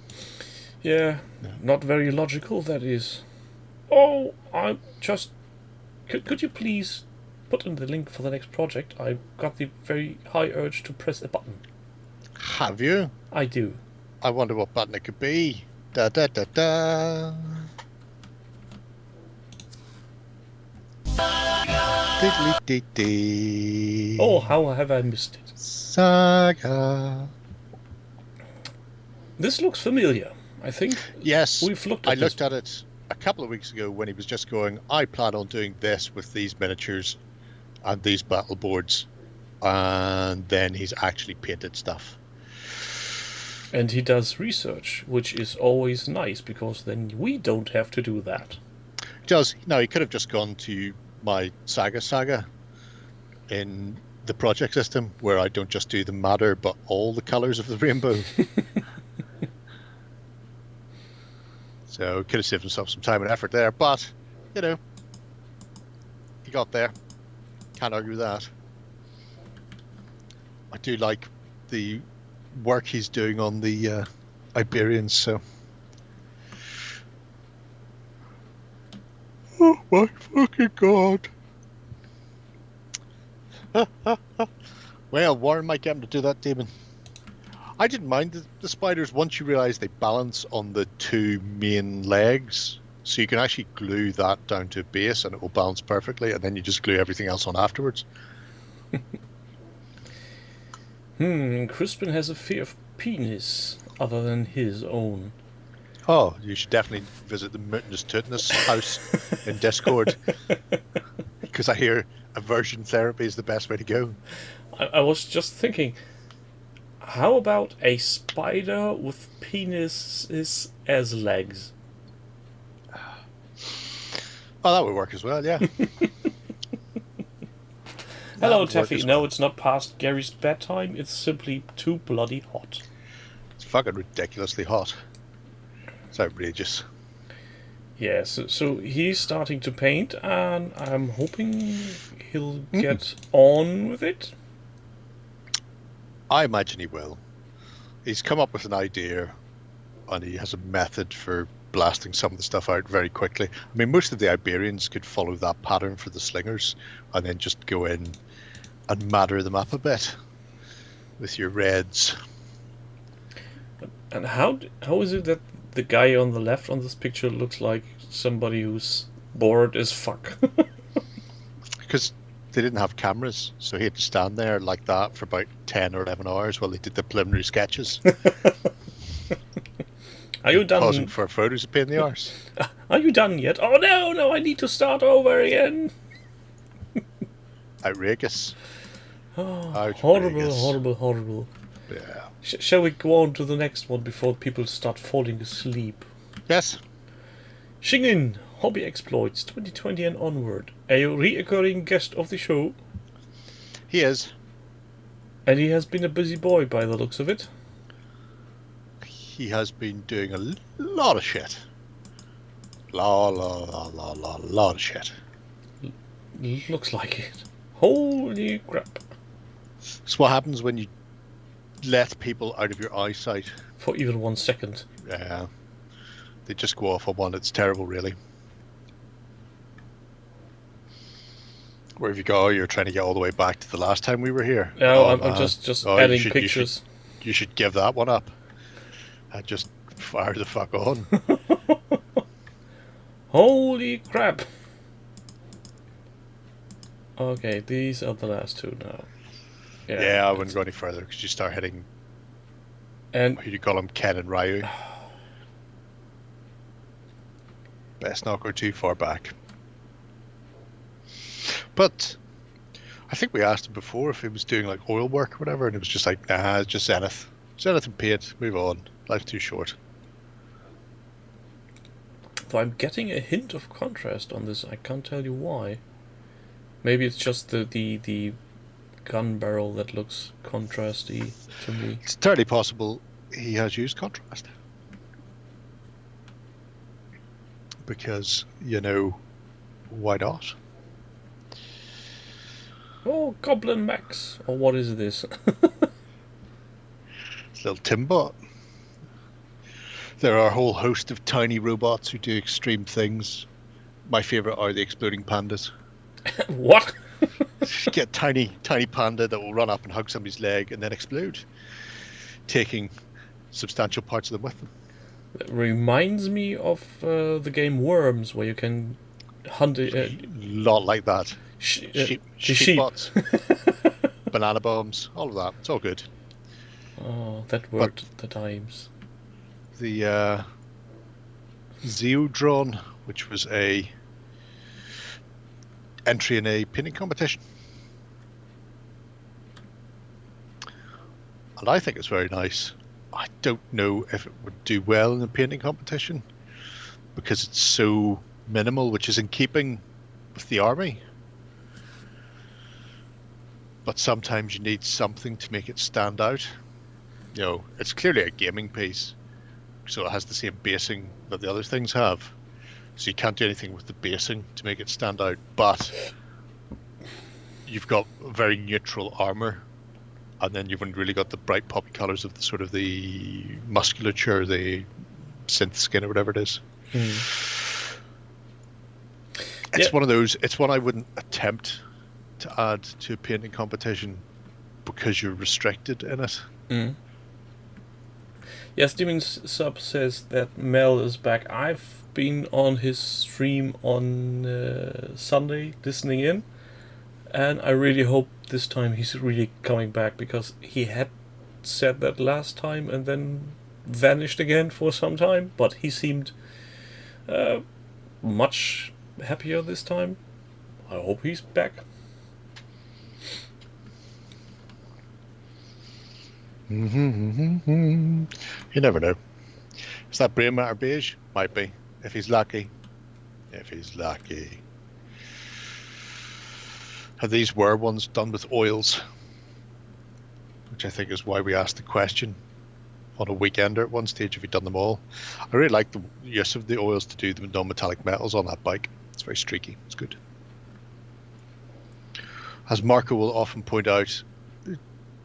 Speaker 3: Yeah, not very logical, that is. Oh, I just... Could you please put in the link for the next project? I've got the very high urge to press a button.
Speaker 4: Have you?
Speaker 3: I do.
Speaker 4: I wonder what button it could be. Da da da da. Diddly dee dee.
Speaker 3: Oh, how have I missed it?
Speaker 4: Saga.
Speaker 3: This looks familiar, I think.
Speaker 4: Yes,
Speaker 3: We've looked at
Speaker 4: I looked at it a couple of weeks ago when he was just going, I plan on doing this with these miniatures and these battle boards. And then he's actually painted stuff.
Speaker 3: And he does research, which is always nice, because then we don't have to do that.
Speaker 4: He does. Now, he could have just gone to my saga in the project system, where I don't just do the matter, but all the colours of the rainbow. So he could have saved himself some time and effort there, but, you know, he got there. Can't argue with that. I do like the work he's doing on the Iberians, so. Oh my fucking god. Well, Warren might get him to do that, Damon. I didn't mind the spiders once you realise they balance on the two main legs. So you can actually glue that down to a base and it will balance perfectly, and then you just glue everything else on afterwards.
Speaker 3: Crispin has a fear of penis other than his own.
Speaker 4: Oh, you should definitely visit the Mutinous Tootinous house in Discord. Because I hear aversion therapy is the best way to go.
Speaker 3: I was just thinking, how about a spider with penises as legs?
Speaker 4: Oh, that would work as well, yeah.
Speaker 3: Hello, Taffy. No, it's not past Gary's bedtime. It's simply too bloody hot.
Speaker 4: It's fucking ridiculously hot. It's outrageous.
Speaker 3: Yeah, so he's starting to paint, and I'm hoping he'll get on with it.
Speaker 4: I imagine he will. He's come up with an idea, and he has a method for blasting some of the stuff out very quickly. I mean, most of the Iberians could follow that pattern for the slingers, and then just go in and matter them up a bit with your reds.
Speaker 3: And how is it that the guy on the left on this picture looks like somebody who's bored as fuck?
Speaker 4: Because they didn't have cameras, so he had to stand there like that for about 10 or 11 hours while they did the preliminary sketches.
Speaker 3: Are you done?
Speaker 4: Pausing for photos of pain in the arse.
Speaker 3: Are you done yet? Oh no, I need to start over again.
Speaker 4: Outrageous.
Speaker 3: Oh, horrible.
Speaker 4: Yeah.
Speaker 3: Shall we go on to the next one before people start falling asleep?
Speaker 4: Yes.
Speaker 3: Shingin, Hobby Exploits, 2020 and onward. A reoccurring guest of the show.
Speaker 4: He is.
Speaker 3: And he has been a busy boy by the looks of it.
Speaker 4: He has been doing a lot of shit. Lot of shit.
Speaker 3: Looks like it. Holy crap.
Speaker 4: It's what happens when you let people out of your eyesight.
Speaker 3: For even 1 second.
Speaker 4: Yeah. They just go off on one. It's terrible, really. Where have you go? You're trying to get all the way back to the last time we were here.
Speaker 3: No, I'm just adding pictures.
Speaker 4: You should give that one up. And just fire the fuck on.
Speaker 3: Holy crap. Okay, these are the last two now.
Speaker 4: Yeah, I wouldn't go any further because you start hitting.
Speaker 3: And
Speaker 4: who do you call them? Ken and Ryu. Best not go too far back. But I think we asked him before if he was doing like oil work or whatever, and it was just like, nah, it's just Zenith. Zenith and paint, move on. Life's too short.
Speaker 3: though I'm getting a hint of contrast on this, I can't tell you why. Maybe it's just the gun barrel that looks contrasty to me.
Speaker 4: It's entirely possible he has used contrast. Because, you know, why not?
Speaker 3: Oh, Goblin Max! Or what is this?
Speaker 4: It's a little Timbot. There are a whole host of tiny robots who do extreme things. My favourite are the exploding pandas.
Speaker 3: What?
Speaker 4: Get tiny panda that will run up and hug somebody's leg and then explode, taking substantial parts of them with them.
Speaker 3: That reminds me of the game Worms, where you can hunt
Speaker 4: A lot like that. Sheep bots, banana bombs, all of that. It's all good.
Speaker 3: Oh, that worked at the times.
Speaker 4: The Zeodron, which was a entry in a painting competition, and I think it's very nice. I don't know if it would do well in a painting competition because it's so minimal, which is in keeping with the army. But sometimes you need something to make it stand out. You know, it's clearly a gaming piece, so it has the same basing that the other things have. So you can't do anything with the basing to make it stand out, but you've got very neutral armor and then you've only really got the bright poppy colours of the sort of the musculature, the synth skin or whatever it is. It's one of those. It's one I wouldn't attempt to add to a painting competition because you're restricted in it.
Speaker 3: Yeah, Steven Sub says that Mel is back. I've been on his stream on Sunday, listening in, and I really hope this time he's really coming back, because he had said that last time and then vanished again for some time, but he seemed much happier this time. I hope he's back.
Speaker 4: You never know. Is that brain matter beige? Might be. If he's lucky. If he's lucky. And these were ones done with oils, which I think is why we asked the question on a weekender at one stage if he'd done them all. I really like the use of the oils to do the non-metallic metals on that bike. It's very streaky. It's good. As Marco will often point out,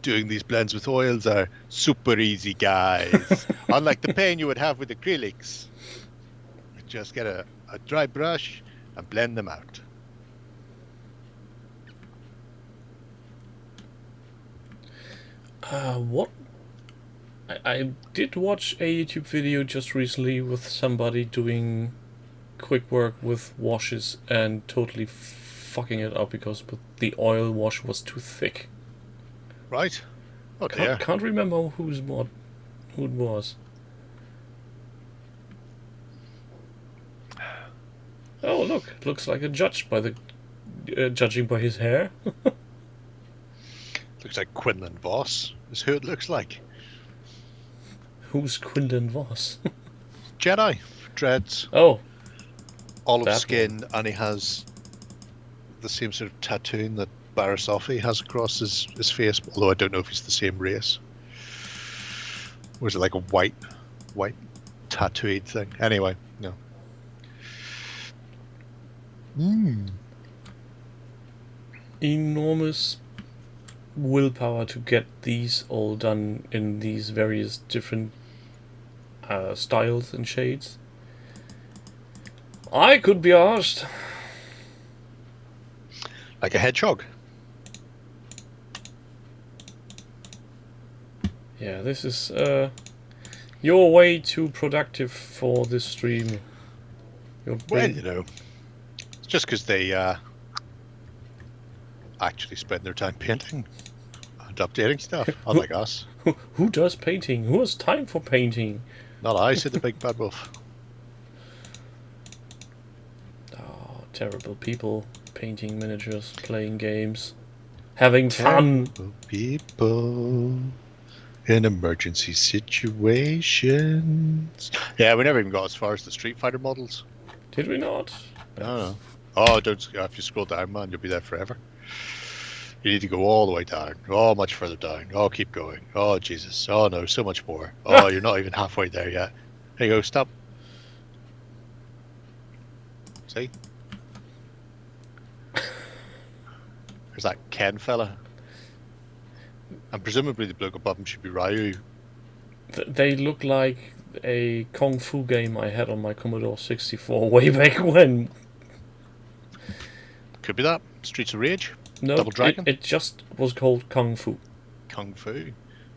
Speaker 4: doing these blends with oils are super easy, guys. Unlike the pain you would have with acrylics. Just get a dry brush and blend them out.
Speaker 3: What? I did watch a YouTube video just recently with somebody doing quick work with washes and totally fucking it up because the oil wash was too thick.
Speaker 4: Right. Oh dear.
Speaker 3: Can't remember who it was. Oh look, it looks like a judge by the judging by his hair.
Speaker 4: Looks like Quinlan Voss is who it looks like.
Speaker 3: Who's Quinlan Voss?
Speaker 4: Jedi. Dreads.
Speaker 3: Oh.
Speaker 4: Olive skin, and he has the same sort of tattooing that Barasofi has across his face, although I don't know if he's the same race. Or is it like a white tattooed thing? Anyway, no.
Speaker 3: Enormous willpower to get these all done in these various different styles and shades. I could be asked.
Speaker 4: Like a hedgehog.
Speaker 3: Yeah, this is you're way too productive for this stream.
Speaker 4: Well, you know, it's just because they actually spend their time painting and updating stuff, unlike us.
Speaker 3: Who does painting? Who has time for painting?
Speaker 4: Not I, said the big bad wolf.
Speaker 3: Oh, terrible people painting miniatures, playing games, having fun.
Speaker 4: Terrible people in emergency situations. Yeah, we never even got as far as the Street Fighter models.
Speaker 3: Did we not?
Speaker 4: No. Oh, don't. If you scroll down, man, you'll be there forever. You need to go all the way down. Oh, much further down. Oh, keep going. Oh, Jesus. Oh, no, so much more. Oh, you're not even halfway there yet. There you go, stop. See? There's that Ken fella. And presumably the bloke above him should be Ryu.
Speaker 3: They look like a Kung Fu game I had on my Commodore 64 way back when.
Speaker 4: Could be that. Streets of Rage.
Speaker 3: No,
Speaker 4: Double Dragon.
Speaker 3: It just was called Kung Fu.
Speaker 4: Kung Fu.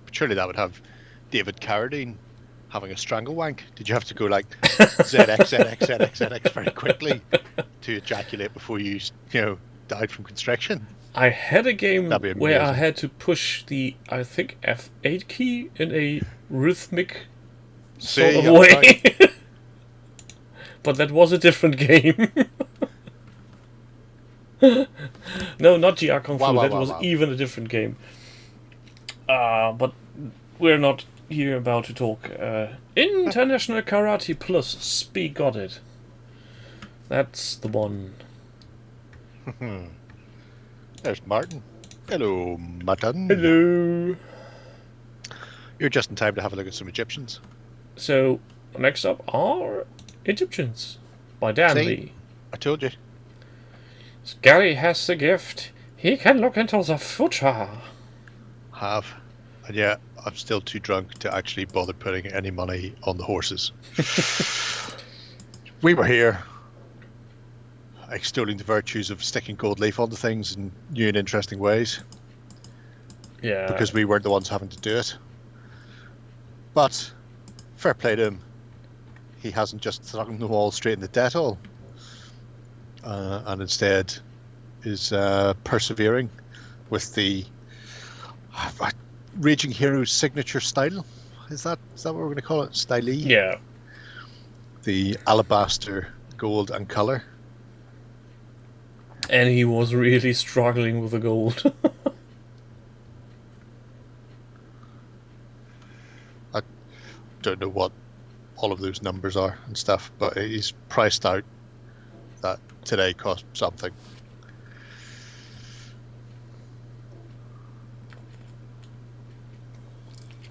Speaker 4: But surely that would have David Carradine having a strangle wank. Did you have to go like ZX, ZX, ZX, ZX very quickly to ejaculate before you died from constriction?
Speaker 3: I had a game where I
Speaker 4: amazing.
Speaker 3: had to push the, I think, F8 key in a rhythmic sort of way. Right. But that was a different game. No, not GR Kung Fu. That was even a different game. But we're not here about to talk. International Karate Plus, Speak Got It. That's the one.
Speaker 4: There's Martin. Hello, Martin.
Speaker 3: Hello.
Speaker 4: You're just in time to have a look at some Egyptians.
Speaker 3: So, next up are Egyptians by Dan Lee.
Speaker 4: I told you.
Speaker 3: Gary has the gift. He can look into the future.
Speaker 4: have. And yet, I'm still too drunk to actually bother putting any money on the horses. We were here extolling the virtues of sticking gold leaf onto things in new and interesting ways.
Speaker 3: Yeah.
Speaker 4: Because we weren't the ones having to do it. But, fair play to him. He hasn't just thrown them all straight in the debt hole. And instead is persevering with the Raging Hero's signature style. Is that what we're going to call it? Stylee?
Speaker 3: Yeah.
Speaker 4: The alabaster gold and colour.
Speaker 3: And he was really struggling with the gold.
Speaker 4: I don't know what all of those numbers are and stuff, but he's priced out that today cost something.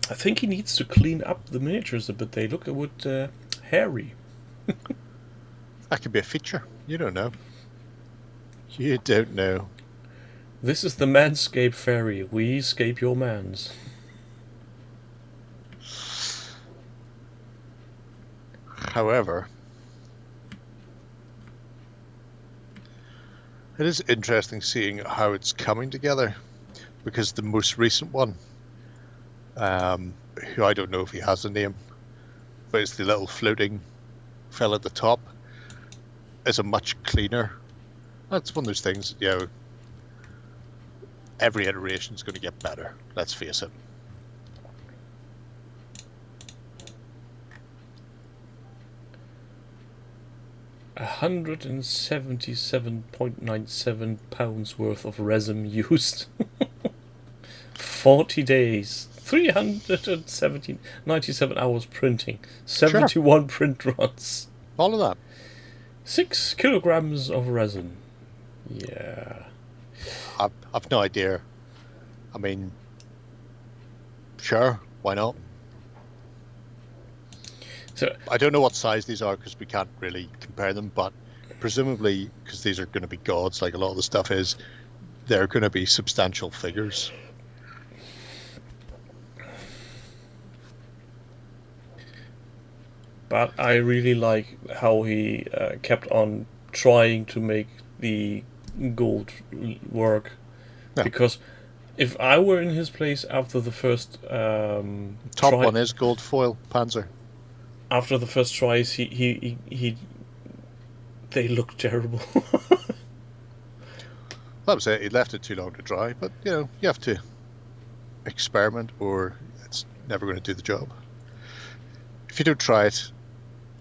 Speaker 3: I think he needs to clean up the miniatures a bit. They look a bit hairy.
Speaker 4: That could be a feature. You don't know. You don't know.
Speaker 3: This is the Manscape Fairy. We scape your mans.
Speaker 4: However, it is interesting seeing how it's coming together, because the most recent one, who I don't know if he has a name, but it's the little floating fella at the top, is a much cleaner. That's one of those things, you know, every iteration is going to get better, let's face it.
Speaker 3: £177.97 worth of resin used. 40 days. 97 hours printing. 71 print runs.
Speaker 4: All of that.
Speaker 3: 6 kilograms of resin. Yeah.
Speaker 4: I've no idea. I mean, sure, why not?
Speaker 3: So
Speaker 4: I don't know what size these are because we can't really compare them, but presumably, because these are going to be gods like a lot of the stuff is, they're going to be substantial figures.
Speaker 3: But I really like how he kept on trying to make the gold work.
Speaker 4: Yeah.
Speaker 3: Because if I were in his place after the first
Speaker 4: Top one is gold foil Panzer.
Speaker 3: After the first tries, he they look terrible.
Speaker 4: That was it. He left it too long to dry, but you know, you have to experiment or it's never going to do the job. If you don't try it,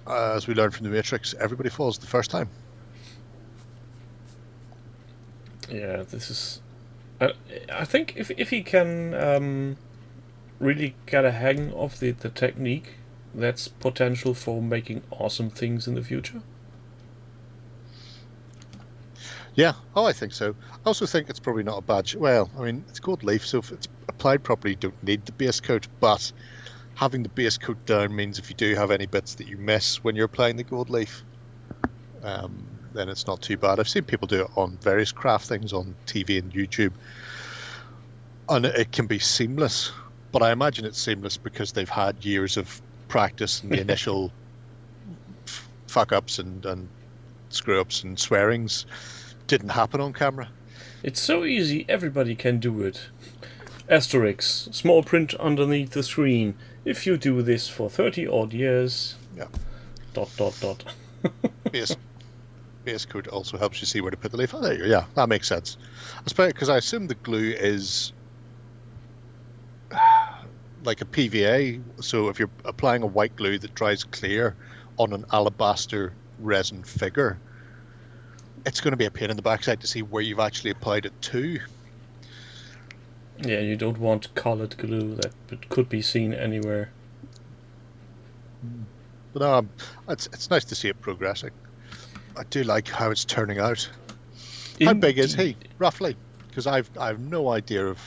Speaker 4: as we learned from the Matrix, everybody falls the first time.
Speaker 3: Yeah, this is... I think if he can really get a hang of the technique, that's potential for making awesome things in the future.
Speaker 4: Yeah, oh, I think so. I also think it's probably not a bad... Well, I mean, it's gold leaf, so if it's applied properly, you don't need the base coat, but having the base coat down means if you do have any bits that you miss when you're applying the gold leaf, then it's not too bad. I've seen people do it on various craft things on TV and YouTube, and it can be seamless, but I imagine it's seamless because they've had years of practice and the initial fuck-ups and screw-ups and swearings didn't happen on camera.
Speaker 3: It's so easy, everybody can do it. Asterisk, small print underneath the screen. If you do this for 30 odd years...
Speaker 4: Yeah. ... Base coat also helps you see where to put the leaf. Oh, there you go. Yeah, that makes sense. I suppose because I assume the glue is like a PVA, so if you're applying a white glue that dries clear on an alabaster resin figure, it's going to be a pain in the backside to see where you've actually applied it to.
Speaker 3: Yeah, you don't want colored glue that could be seen anywhere.
Speaker 4: But no, it's nice to see it progressing. I do like how it's turning out. How big is he, roughly? Because I've no idea of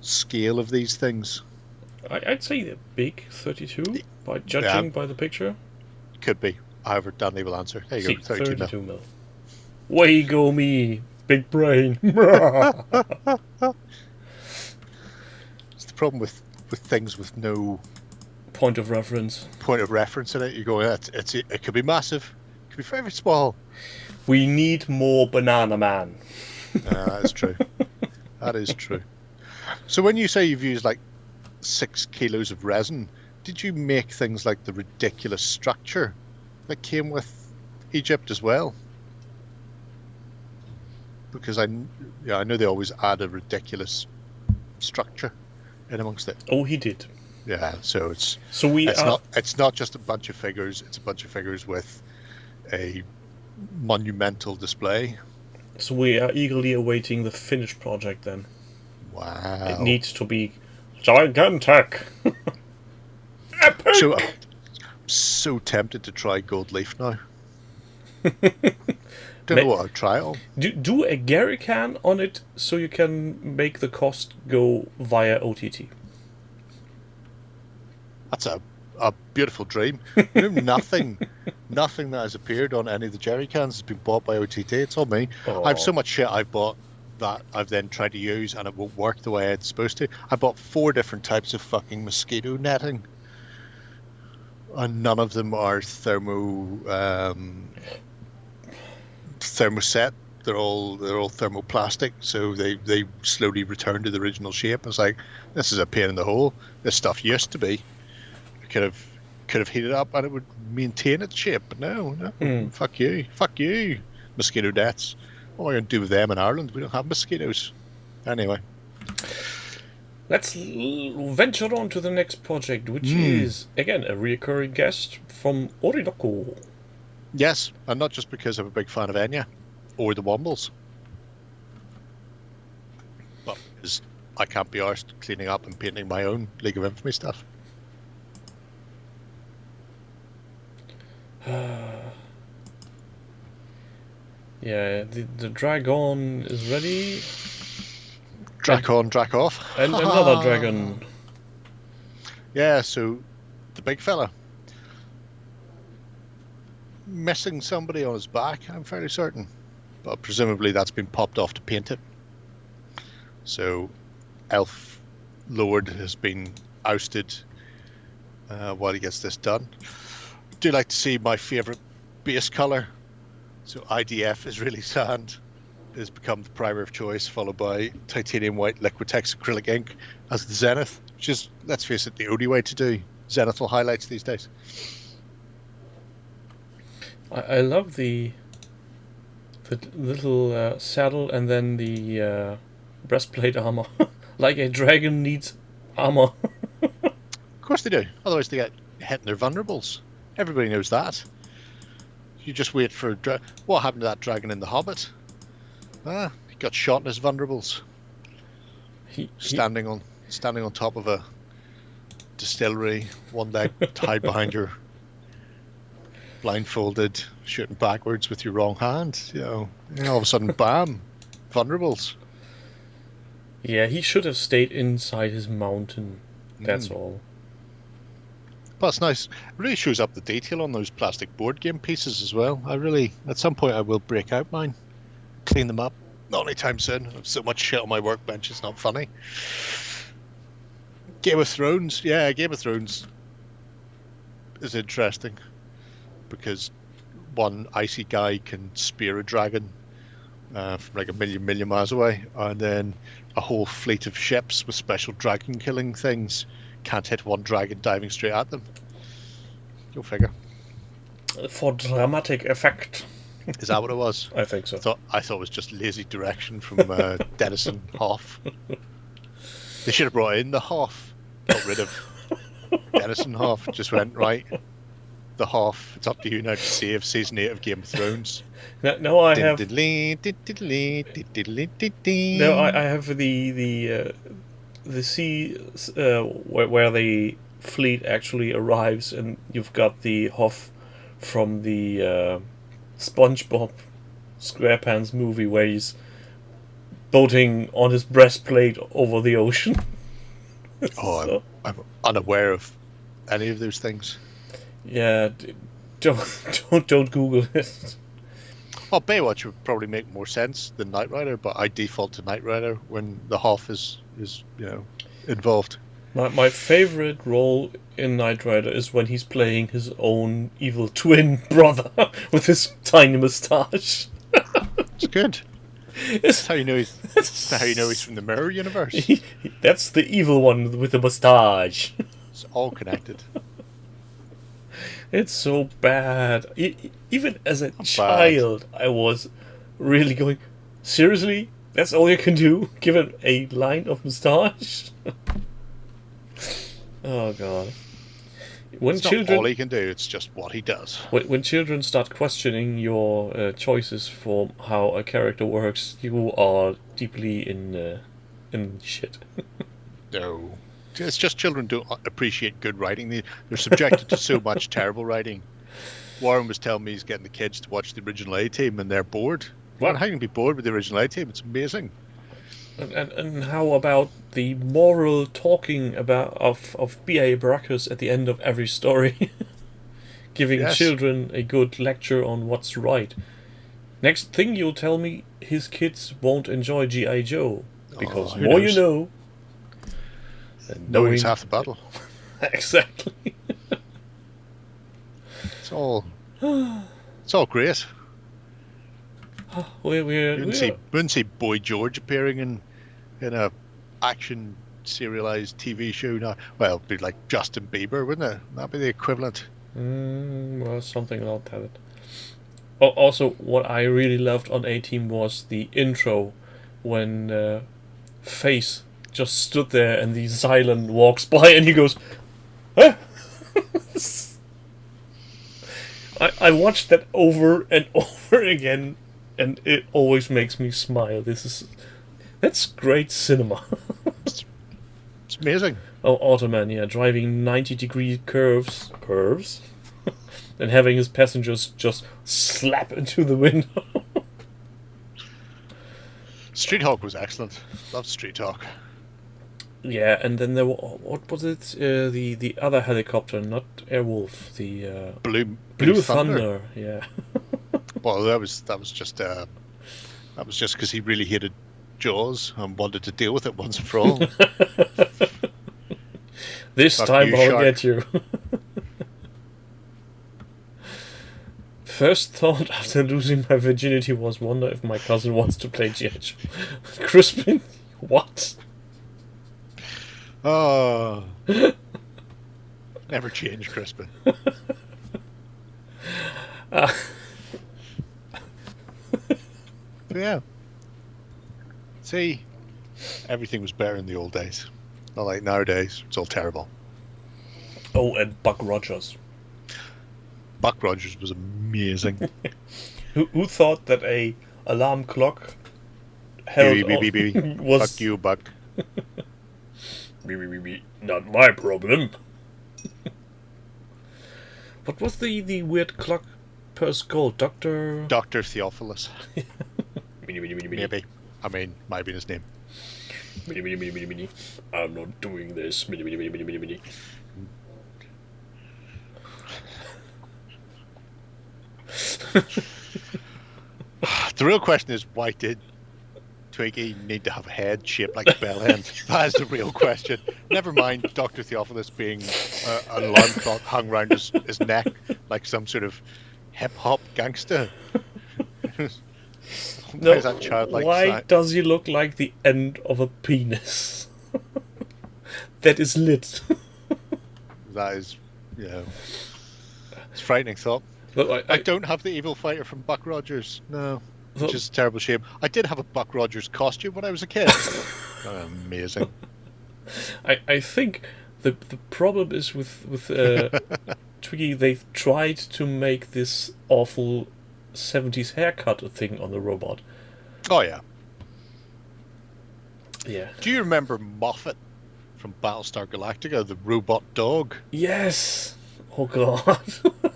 Speaker 4: scale of these things.
Speaker 3: I'd say they're big, 32, by judging by the picture.
Speaker 4: Could be. However, Danley will answer. There you go, 32
Speaker 3: mil. Way go me, big brain.
Speaker 4: problem with things with no
Speaker 3: Point of reference.
Speaker 4: point of reference in it. You go, it could be massive, it could be very small.
Speaker 3: We need more Banana Man.
Speaker 4: That's true. That is true. So when you say you've used like 6 kilos of resin, did you make things like the ridiculous structure that came with Egypt as well? Because I know they always add a ridiculous structure in amongst it.
Speaker 3: Oh, he did.
Speaker 4: Yeah, so it's not just a bunch of figures. It's a bunch of figures with a monumental display.
Speaker 3: So we are eagerly awaiting the finished project then.
Speaker 4: Wow!
Speaker 3: It needs to be gigantic. Epic.
Speaker 4: So I'm so tempted to try gold leaf now. Don't know what I'll try on.
Speaker 3: Do a Gary can on it so you can make the cost go via OTT.
Speaker 4: That's a beautiful dream. You know, nothing that has appeared on any of the jerry cans has been bought by OTT. It's all me.
Speaker 3: Oh.
Speaker 4: I have so much shit I've bought that I've then tried to use and it won't work the way it's supposed to. I bought 4 different types of fucking mosquito netting, and none of them are thermoset. They're all thermoplastic, so they slowly return to the original shape. It's like, this is a pain in the hole. This stuff used to be could have heated up and it would maintain its shape, but no. Fuck you, mosquito nets. What am I going to do with them in Ireland? We don't have mosquitoes. Anyway,
Speaker 3: let's venture on to the next project, which is again a recurring guest from Orinoco.
Speaker 4: yes, and not just because I'm a big fan of Enya or the Wombles, but because I can't be arsed cleaning up and painting my own League of Infamy stuff.
Speaker 3: Yeah, the dragon is ready.
Speaker 4: Drac on, drac off.
Speaker 3: And another dragon.
Speaker 4: Yeah, so the big fella missing somebody on his back, I'm fairly certain, but presumably that's been popped off to paint it. So Elf Lord has been ousted while he gets this done. Do like to see my favourite base colour. So IDF is really sand, has become the primer of choice, followed by titanium white Liquitex acrylic ink as the Zenith, which is, let's face it, the only way to do zenithal highlights these days.
Speaker 3: I love the little saddle and then the breastplate armor. Like a dragon needs armor.
Speaker 4: Of course they do, otherwise they get hit in their vulnerables. Everybody knows that. You just wait for what happened to that dragon in The Hobbit? He got shot in his vulnerables. Standing on top of a distillery, one leg tied behind your, blindfolded, shooting backwards with your wrong hand. You know, all of a sudden, bam, vulnerables.
Speaker 3: Yeah, he should have stayed inside his mountain. That's all.
Speaker 4: But it's nice. It really shows up the detail on those plastic board game pieces as well. At some point, I will break out mine, clean them up. Not anytime soon. I have so much shit on my workbench, it's not funny. Game of Thrones. Yeah, Game of Thrones is interesting because one icy guy can spear a dragon from like a million miles away, and then a whole fleet of ships with special dragon killing things can't hit one dragon diving straight at them. Go figure.
Speaker 3: For dramatic effect.
Speaker 4: Is that what it was?
Speaker 3: I think so.
Speaker 4: I thought it was just lazy direction from Denison Hoff. They should have brought in the Hoff. Got rid of Denison Hoff. Just went, right, the Hoff, it's up to you now to save season 8 of Game of Thrones.
Speaker 3: No, I have the sea where the fleet actually arrives, and you've got the Hoff from the SpongeBob SquarePants movie where he's boating on his breastplate over the ocean.
Speaker 4: So, I'm unaware of any of those things.
Speaker 3: Yeah, don't Google it.
Speaker 4: Well, Baywatch would probably make more sense than Knight Rider, but I default to Knight Rider when the Hoff is involved.
Speaker 3: My favorite role in Knight Rider is when he's playing his own evil twin brother with his tiny moustache.
Speaker 4: It's good. That's how you know that's how you know he's from the Mirror Universe.
Speaker 3: That's the evil one with the moustache.
Speaker 4: It's all connected.
Speaker 3: It's so bad. Even as a child, I was really going, seriously? That's all you can do? Given a line of moustache? Oh god. When
Speaker 4: It's not all he can do, it's just what he does.
Speaker 3: When children start questioning your choices for how a character works, you are deeply in shit.
Speaker 4: No. It's just children don't appreciate good writing. They're subjected to so much terrible writing. Warren was telling me he's getting the kids to watch the original A-Team and they're bored.
Speaker 3: What?
Speaker 4: How can you be bored with the original A-Team? It's amazing.
Speaker 3: And how about the moral talking of B.A. Baracus at the end of every story? Giving children a good lecture on what's right. Next thing you'll tell me, his kids won't enjoy G.I. Joe. Because more
Speaker 4: knows?
Speaker 3: you know...
Speaker 4: Knowing's half the battle.
Speaker 3: Exactly.
Speaker 4: It's all great.
Speaker 3: We
Speaker 4: wouldn't see Boy George appearing in a action serialized TV show now. Well, it'd be like Justin Bieber, wouldn't it? That'd be the equivalent.
Speaker 3: Well, something like that. Also, what I really loved on A-Team was the intro when Face just stood there and the Xylan walks by and he goes, huh? I watched that over and over again and it always makes me smile. That's great cinema.
Speaker 4: It's amazing.
Speaker 3: Oh, Automan, yeah, driving 90-degree curves, and having his passengers just slap into the window.
Speaker 4: Street Hawk was excellent. Loved Street Hawk.
Speaker 3: Yeah, and then there were, what was it? The other helicopter, not Airwolf, the
Speaker 4: Blue
Speaker 3: Thunder. Yeah.
Speaker 4: Well, that was just because he really hated Jaws and wanted to deal with it once and for all.
Speaker 3: This
Speaker 4: Fuck
Speaker 3: time
Speaker 4: you,
Speaker 3: I'll
Speaker 4: shark.
Speaker 3: get you. First thought after losing my virginity was wonder if my cousin wants to play G.I. Joe. Crispin, what?
Speaker 4: Oh. Never change, Crispin. Yeah. See, everything was better in the old days. Not like nowadays. It's all terrible.
Speaker 3: Oh, and Buck Rogers.
Speaker 4: Buck Rogers was amazing.
Speaker 3: Who thought that a alarm clock held
Speaker 4: Beep.
Speaker 3: was
Speaker 4: Fuck you, Buck.
Speaker 3: Beep. Not my problem. What was the weird clock purse called? Dr.
Speaker 4: Theophilus. Maybe. I mean, might be his name.
Speaker 3: I'm not doing this.
Speaker 4: The real question is, why did Twiggy need to have a head shaped like a bell end? That is the real question. Never mind Dr. Theophilus being an alarm clock hung around his neck like some sort of hip-hop gangster.
Speaker 3: No,
Speaker 4: Why is that childlike
Speaker 3: why
Speaker 4: sight?
Speaker 3: does he look like the end of a penis? That is lit.
Speaker 4: That is, it's a frightening thought.
Speaker 3: But
Speaker 4: I don't have the evil fighter from Buck Rogers. No. Which is a terrible shame. I did have a Buck Rogers costume when I was a kid. Amazing.
Speaker 3: I think the problem is with Twiggy. They've tried to make this awful 70s haircut thing on the robot.
Speaker 4: Oh yeah.
Speaker 3: Yeah.
Speaker 4: Do you remember Moffat from Battlestar Galactica, the robot dog?
Speaker 3: Yes. Oh god.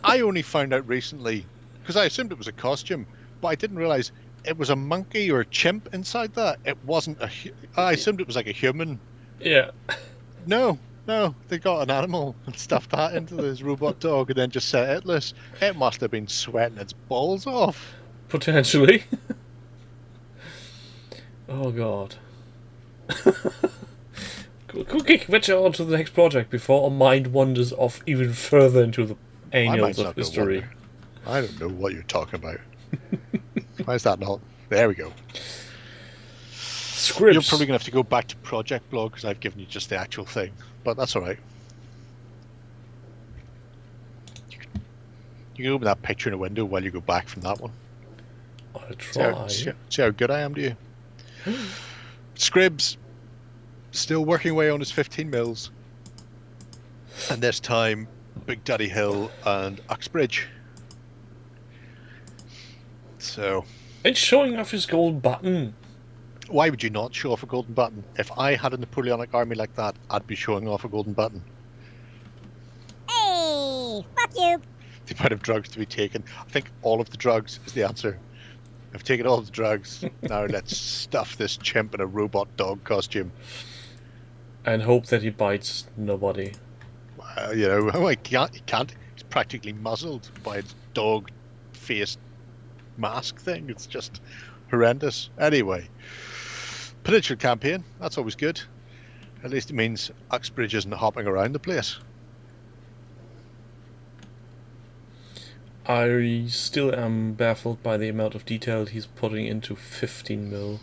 Speaker 4: I only found out recently because I assumed it was a costume, but I didn't realize it was a monkey or a chimp inside that. It wasn't I assumed it was like a human.
Speaker 3: Yeah.
Speaker 4: No, they got an animal and stuffed that into this robot dog and then just set it loose. It must have been sweating its balls off.
Speaker 3: Potentially. Oh god. Quick, venture on to the next project before our mind wanders off even further into the
Speaker 4: My
Speaker 3: annals
Speaker 4: mind's
Speaker 3: of
Speaker 4: not gonna
Speaker 3: history.
Speaker 4: wander. I don't know what you're talking about. Why is that not? There we go.
Speaker 3: Scripts.
Speaker 4: You're probably going to have to go back to project blog because I've given you just the actual thing. But that's alright. You can open that picture in a window while you go back from that one.
Speaker 3: I'll try.
Speaker 4: See how good I am to you. Scribs still working away on his 15 mils. And this time, Big Daddy Hill and Uxbridge. So,
Speaker 3: And showing off his gold button.
Speaker 4: why would you not show off a golden button? If I had a Napoleonic army like that, I'd be showing off a golden button.
Speaker 5: Hey, fuck you.
Speaker 4: The amount of drugs to be taken. I think all of the drugs is the answer. I've taken all of the drugs. Now let's stuff this chimp in a robot dog costume.
Speaker 3: And hope that he bites nobody.
Speaker 4: You know, he can't. He's practically muzzled by its dog-faced mask thing. It's just horrendous. Anyway, potential campaign. That's always good. At least it means Uxbridge isn't hopping around the place.
Speaker 3: I still am baffled by the amount of detail he's putting into 15 mil.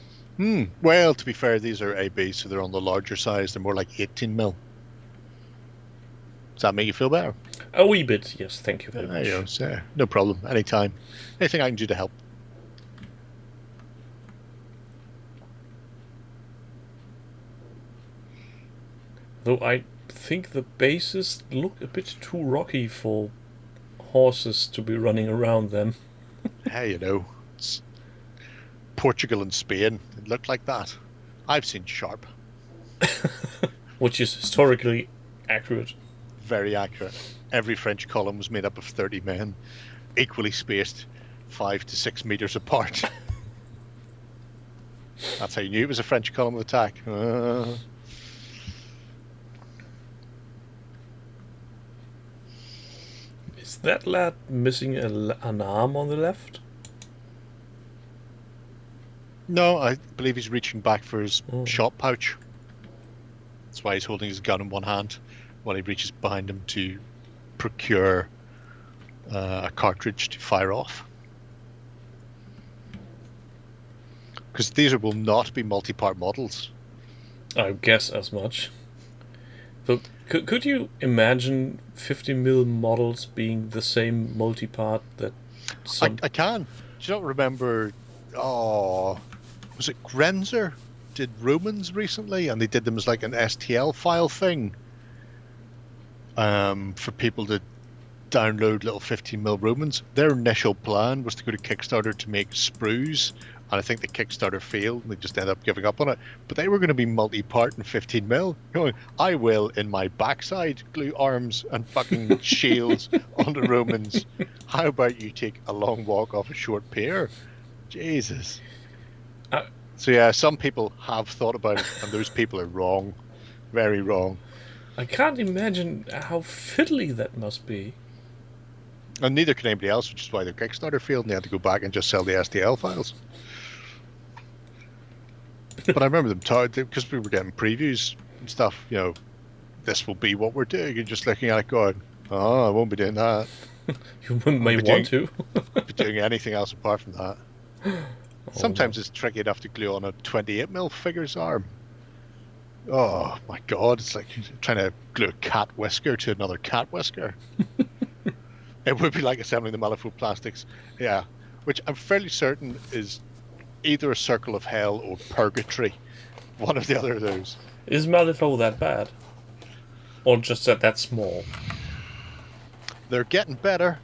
Speaker 4: Well, to be fair, these are AB, so they're on the larger size. They're more like 18 mil. Does that make you feel better?
Speaker 3: A wee bit, yes, thank you very
Speaker 4: There
Speaker 3: much.
Speaker 4: you go, so, no problem. Anytime. Anything I can do to help.
Speaker 3: Though I think the bases look a bit too rocky for horses to be running around them.
Speaker 4: Hey, you know, it's Portugal and Spain. It looked like that. I've seen Sharp.
Speaker 3: Which is historically accurate.
Speaker 4: Very accurate. Every French column was made up of 30 men, equally spaced 5 to 6 meters apart. That's how you knew it was a French column of attack.
Speaker 3: Is that lad missing an arm on the left?
Speaker 4: No, I believe he's reaching back for his
Speaker 3: Oh.
Speaker 4: shot pouch. That's why he's holding his gun in one hand while he reaches behind him to procure a cartridge to fire off. Because these will not be multi-part models.
Speaker 3: I guess as much. So, could you imagine 50mm models being the same multi-part that some...
Speaker 4: I can. Do you not remember? Oh, was it Grenzer did Romans recently, and they did them as like an STL file thing for people to download little 15mm Romans. Their initial plan was to go to Kickstarter to make sprues, and I think the Kickstarter failed, and they just ended up giving up on it. But they were going to be multi-part in 15mm. Going, I will, in my backside, glue arms and fucking shields on the Romans. How about you take a long walk off a short pier? Jesus. So yeah, some people have thought about it, and those people are wrong. Very wrong.
Speaker 3: I can't imagine how fiddly that must be.
Speaker 4: And neither can anybody else, which is why their Kickstarter failed, and they had to go back and just sell the STL files. But I remember them talking, because we were getting previews and stuff, you know, this will be what we're doing, and just looking at it going, oh, I won't be doing that.
Speaker 3: You may want to.
Speaker 4: Be doing anything else apart from that. Sometimes it's tricky enough to glue on a 28mm figure's arm. Oh my god, it's like trying to glue a cat whisker to another cat whisker. It would be like assembling the Malifaux plastics. Yeah, which I'm fairly certain is either a circle of hell or purgatory. One or the other of those.
Speaker 3: Is Malifaux that bad? Or just that small?
Speaker 4: They're getting better.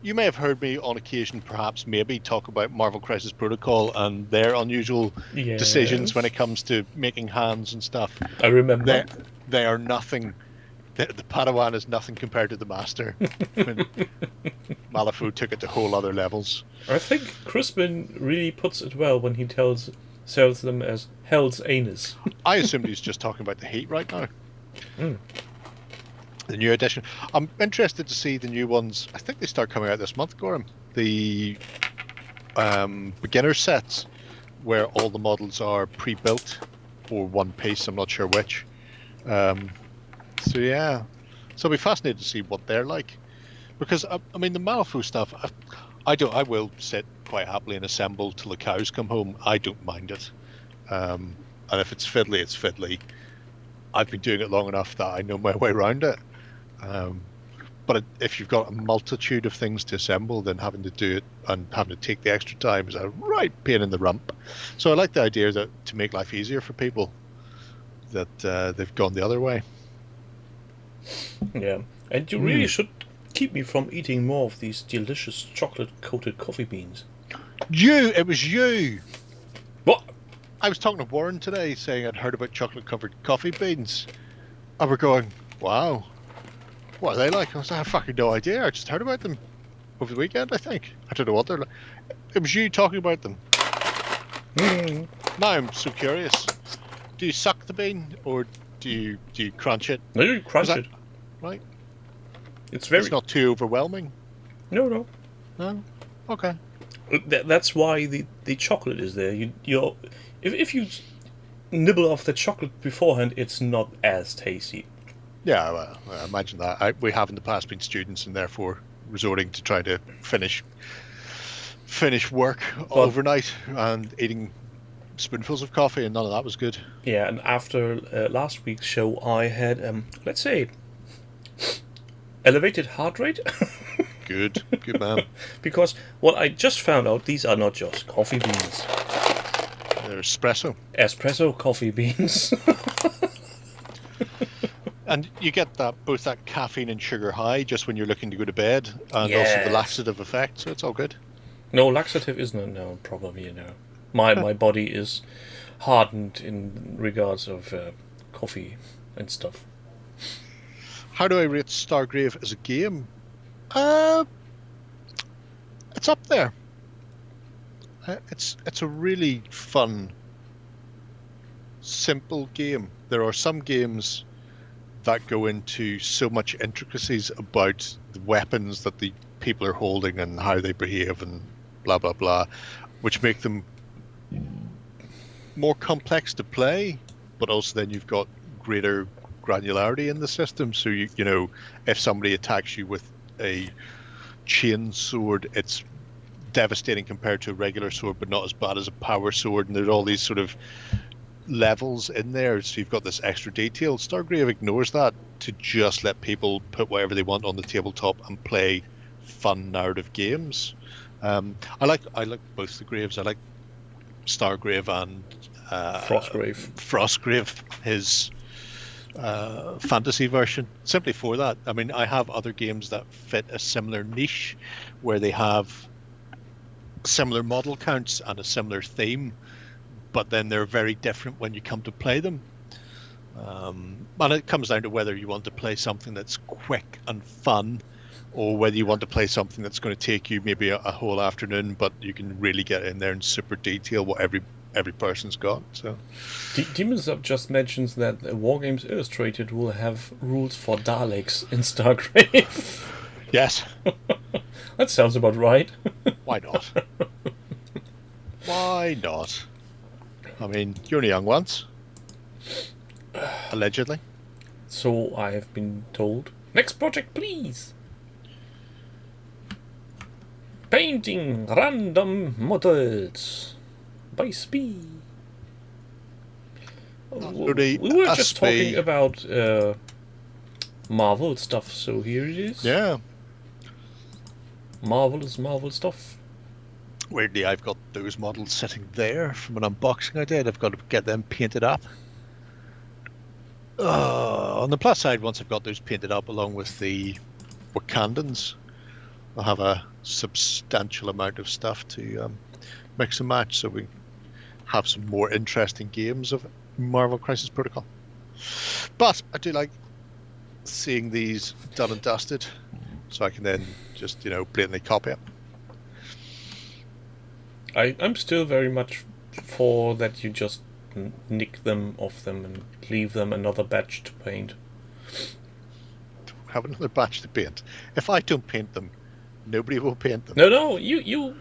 Speaker 4: You may have heard me on occasion, perhaps, maybe, talk about Marvel Crisis Protocol and their unusual decisions when it comes to making hands and stuff.
Speaker 3: I remember.
Speaker 4: They are nothing. The Padawan is nothing compared to the Master. When Malifaux took it to whole other levels.
Speaker 3: I think Crispin really puts it well when he sells them as Hell's Anus.
Speaker 4: I assumed he's just talking about the Heat right now.
Speaker 3: Mm.
Speaker 4: The new edition. I'm interested to see the new ones. I think they start coming out this month, Gorham. The beginner sets, where all the models are pre-built or one piece. I'm not sure which. So yeah, so I'll be fascinated to see what they're like, because I mean the Malifaux stuff, I will sit quite happily and assemble till the cows come home. I don't mind it, and if it's fiddly, it's fiddly. I've been doing it long enough that I know my way around it. But if you've got a multitude of things to assemble, then having to do it and having to take the extra time is a right pain in the rump. So I like the idea that to make life easier for people, that they've gone the other way.
Speaker 3: Yeah, and you really should keep me from eating more of these delicious chocolate-coated coffee beans.
Speaker 4: It was you!
Speaker 3: What?
Speaker 4: I was talking to Warren today saying I'd heard about chocolate-covered coffee beans. And we're going, wow, what are they like? I was like, I have fucking no idea. I just heard about them over the weekend, I think. I don't know what they're like. It was you talking about them. Now I'm so curious. Do you suck the bean or do you crunch it?
Speaker 3: No, you crunch it.
Speaker 4: Right.
Speaker 3: It's
Speaker 4: not too overwhelming.
Speaker 3: No.
Speaker 4: No? Okay.
Speaker 3: That's why the chocolate is there. If you nibble off the chocolate beforehand, it's not as tasty.
Speaker 4: Yeah, well, I imagine that. We have in the past been students and therefore resorting to try to finish work overnight and eating spoonfuls of coffee, and none of that was good.
Speaker 3: Yeah, and after last week's show, I had, let's say, elevated heart rate.
Speaker 4: Good man.
Speaker 3: Because what I just found out, these are not just coffee beans.
Speaker 4: They're espresso.
Speaker 3: Espresso coffee beans.
Speaker 4: And you get both that caffeine and sugar high just when you're looking to go to bed, and also the laxative effect, so it's all good.
Speaker 3: No, laxative isn't a problem, My body is hardened in regards of coffee and stuff.
Speaker 4: How do I rate Stargrave as a game? It's up there. It's a really fun, simple game. There are some games that go into so much intricacies about the weapons that the people are holding and how they behave and blah blah blah, which make them more complex to play, but also then you've got greater granularity in the system. So you know, if somebody attacks you with a chain sword, it's devastating compared to a regular sword, but not as bad as a power sword. And there's all these sort of levels in there, so you've got this extra detail. Stargrave ignores that to just let people put whatever they want on the tabletop and play fun narrative games. I like both the Graves. I like Stargrave and Frostgrave, his fantasy version, simply for that. I mean, I have other games that fit a similar niche where they have similar model counts and a similar theme, but then they're very different when you come to play them. And it comes down to whether you want to play something that's quick and fun, or whether you want to play something that's going to take you maybe a whole afternoon, but you can really get in there and super detail what every person's got. So,
Speaker 3: Demons Up just mentions that Wargames Illustrated will have rules for Daleks in Stargrave.
Speaker 4: Yes.
Speaker 3: That sounds about right.
Speaker 4: Why not? Why not? I mean, you're only young once. Allegedly.
Speaker 3: So I have been told. Next project, please! Painting random models by Spee.
Speaker 4: Really,
Speaker 3: we were just talking about Marvel stuff, so here it is.
Speaker 4: Yeah.
Speaker 3: Marvel stuff.
Speaker 4: Weirdly, I've got those models sitting there from an unboxing I did. I've got to get them painted up. On the plus side, once I've got those painted up along with the Wakandans, I'll have a substantial amount of stuff to mix and match, so we have some more interesting games of Marvel Crisis Protocol. But I do like seeing these done and dusted, so I can then just, blatantly copy it.
Speaker 3: I'm still very much for that you just nick them off them and leave them another batch to paint.
Speaker 4: Have another batch to paint. If I don't paint them, nobody will paint them.
Speaker 3: No, you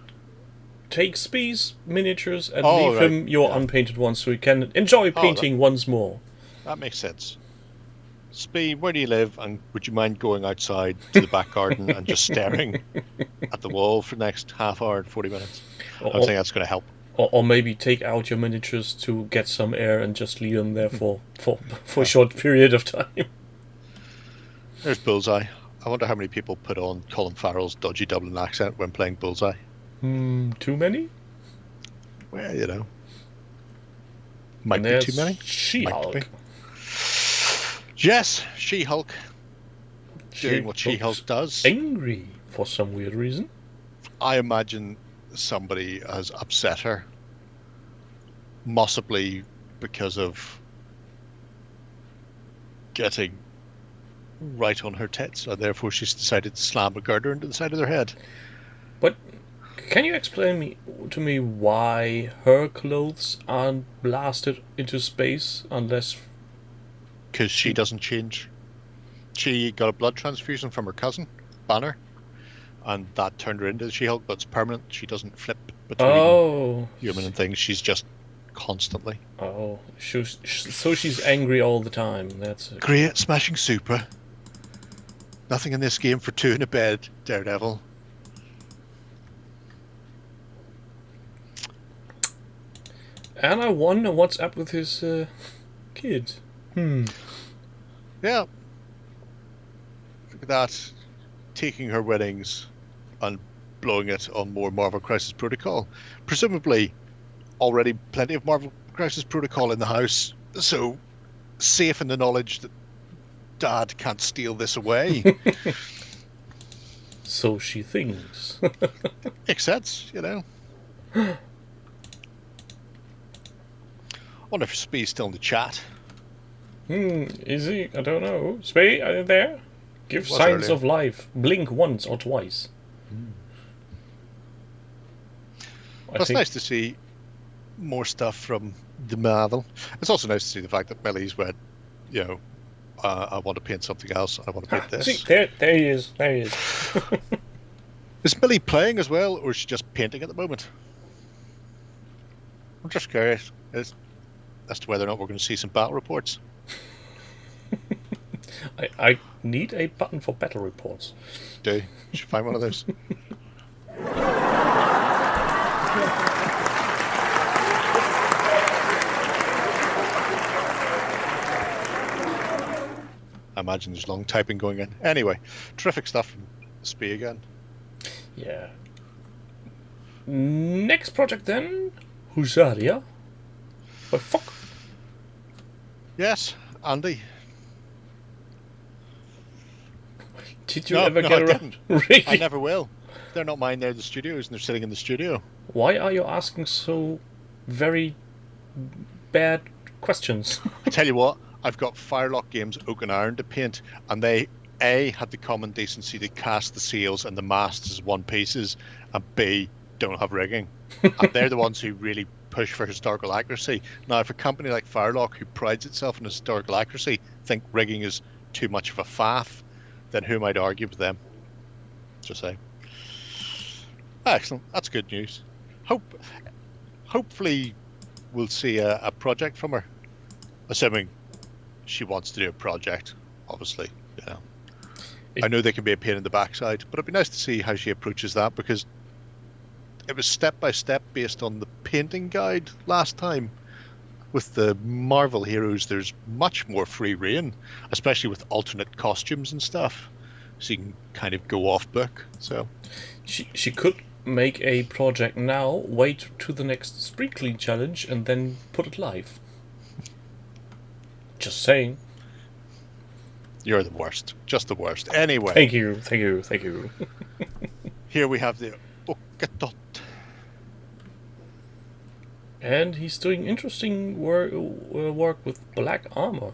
Speaker 3: take Spee's miniatures and leave him your unpainted ones so you can enjoy painting once more.
Speaker 4: That makes sense. Spee, where do you live? And would you mind going outside to the back garden and just staring at the wall for the next half hour and 40 minutes? I don't think that's going to help.
Speaker 3: Or maybe take out your miniatures to get some air and just leave them there for a short period of time.
Speaker 4: There's Bullseye. I wonder how many people put on Colin Farrell's dodgy Dublin accent when playing Bullseye.
Speaker 3: Too many?
Speaker 4: Well, you know. Might be too many.
Speaker 3: She-Hulk.
Speaker 4: Yes, She-Hulk. Doing what She-Hulk does.
Speaker 3: Angry for some weird reason.
Speaker 4: I imagine somebody has upset her. Possibly because of getting right on her tits, and therefore she's decided to slam a girder into the side of their head.
Speaker 3: But can you explain to me why her clothes aren't blasted into space unless...
Speaker 4: Because she doesn't change. She got a blood transfusion from her cousin, Banner, and that turned her into the She-Hulk, but it's permanent. She doesn't flip between human and things. She's just constantly.
Speaker 3: Oh, so she's angry all the time. That's it.
Speaker 4: Great, smashing super. Nothing in this game for two in a bed, Daredevil.
Speaker 3: And I wonder what's up with his kid.
Speaker 4: Yeah. Look at that. Taking her winnings and blowing it on more Marvel Crisis Protocol. Presumably already plenty of Marvel Crisis Protocol in the house, so safe in the knowledge that Dad can't steal this away.
Speaker 3: So she thinks.
Speaker 4: Makes sense, you know. Wonder if Spee's still in the chat.
Speaker 3: Is he? I don't know. Spee, are you there? Give signs of life. Blink once or twice.
Speaker 4: It's nice to see more stuff from the Marvel. It's also nice to see the fact that Millie's went, you know, I want to paint something else. I want to paint this.
Speaker 3: See, there he is. There he is.
Speaker 4: Is Millie playing as well, or is she just painting at the moment? I'm just curious as to whether or not we're going to see some battle reports.
Speaker 3: I need a button for battle reports.
Speaker 4: Do you? Should find one of those. I imagine there's long typing going in. Anyway, terrific stuff from Spee again.
Speaker 3: Yeah. Next project then, Huzza. But fuck.
Speaker 4: Yes, Andy.
Speaker 3: Did you ever get around? Really?
Speaker 4: I never will. They're not mine, they're the studio's, and they're sitting in the studio.
Speaker 3: Why are you asking so very bad questions?
Speaker 4: I tell you what, I've got Firelock Games Oak and Iron to paint, and they A, had the common decency to cast the sails and the masts as one pieces, and B, don't have rigging. And they're the ones who really push for historical accuracy. Now, if a company like Firelock, who prides itself on historical accuracy, think rigging is too much of a faff, then who might argue with them? Just say. Excellent. That's good news. Hopefully we'll see a project from her. Assuming she wants to do a project, obviously. You know. I know they can be a pain in the backside, but it'd be nice to see how she approaches that, because it was step by step based on the painting guide last time. With the Marvel heroes, there's much more free reign, especially with alternate costumes and stuff. So you can kind of go off book. So
Speaker 3: she could make a project now, wait to the next Spree Clean challenge, and then put it live. Just saying.
Speaker 4: You're the worst. Just the worst. Anyway.
Speaker 3: Thank you.
Speaker 4: Here we have the Okatot.
Speaker 3: And he's doing interesting work with black armor.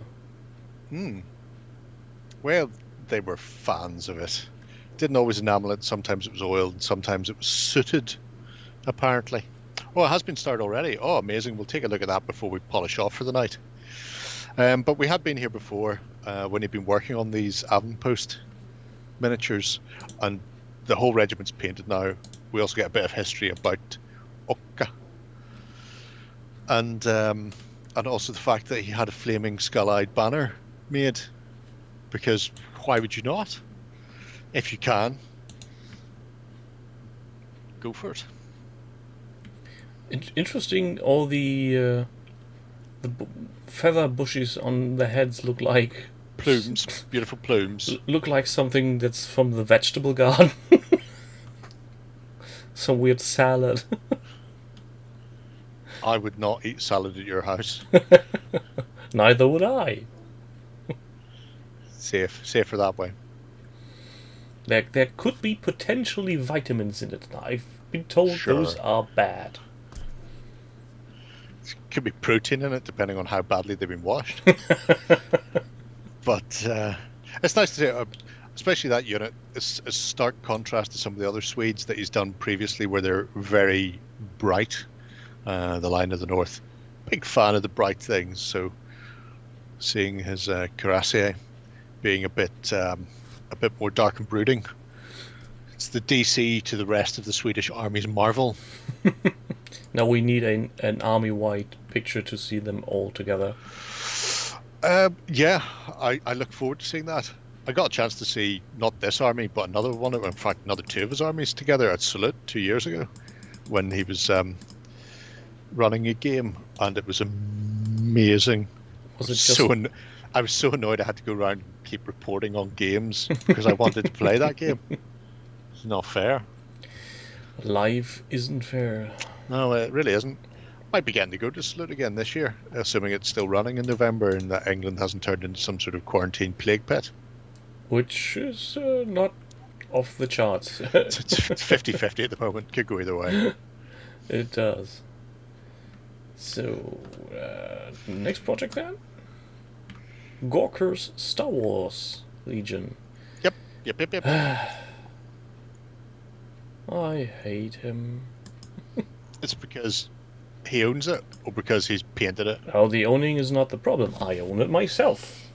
Speaker 4: Well, they were fans of it. Didn't always enamel it. Sometimes it was oiled, and sometimes it was sooted, apparently. Oh, it has been started already. Oh, amazing. We'll take a look at that before we polish off for the night. But we had been here before when he'd been working on these Avonpost miniatures, and the whole regiment's painted now. We also get a bit of history about Oka. And also the fact that he had a flaming skull-eyed banner made because why would you not? If you can, go for it.
Speaker 3: Interesting. All the feather bushes on the heads look like
Speaker 4: Plumes, beautiful plumes.
Speaker 3: look like something that's from the vegetable garden. Some weird salad.
Speaker 4: I would not eat salad at your house.
Speaker 3: Neither would I.
Speaker 4: Safer that way.
Speaker 3: There could be potentially vitamins in it. I've been told
Speaker 4: Sure.
Speaker 3: those are bad.
Speaker 4: Could be protein in it, depending on how badly they've been washed. But it's nice to see, especially that unit, is a stark contrast to some of the other Swedes that he's done previously, where they're very bright. The Line of the North, big fan of the bright things. So seeing his Cuirassier being a bit more dark and brooding, it's the DC to the rest of the Swedish Army's Marvel.
Speaker 3: Now we need an army-wide picture to see them all together.
Speaker 4: Yeah, I look forward to seeing that. I got a chance to see not this army, but another one, in fact, another two of his armies together at Salute 2 years ago, when he was running a game, and it was amazing.
Speaker 3: Was it just
Speaker 4: I was so annoyed I had to go around and keep reporting on games because I wanted to play that game. It's not fair.
Speaker 3: life isn't fair?
Speaker 4: No, it really isn't. Might be getting to go to Salute again this year, assuming it's still running in November and that England hasn't turned into some sort of quarantine plague pit.
Speaker 3: Which is not off the charts.
Speaker 4: It's 50-50 at the moment. Could go either way.
Speaker 3: It does. So, next project then? Gawker's Star Wars Legion.
Speaker 4: Yep.
Speaker 3: I hate him.
Speaker 4: It's because he owns it, or because he's painted it.
Speaker 3: Now, the owning is not the problem. I own it myself.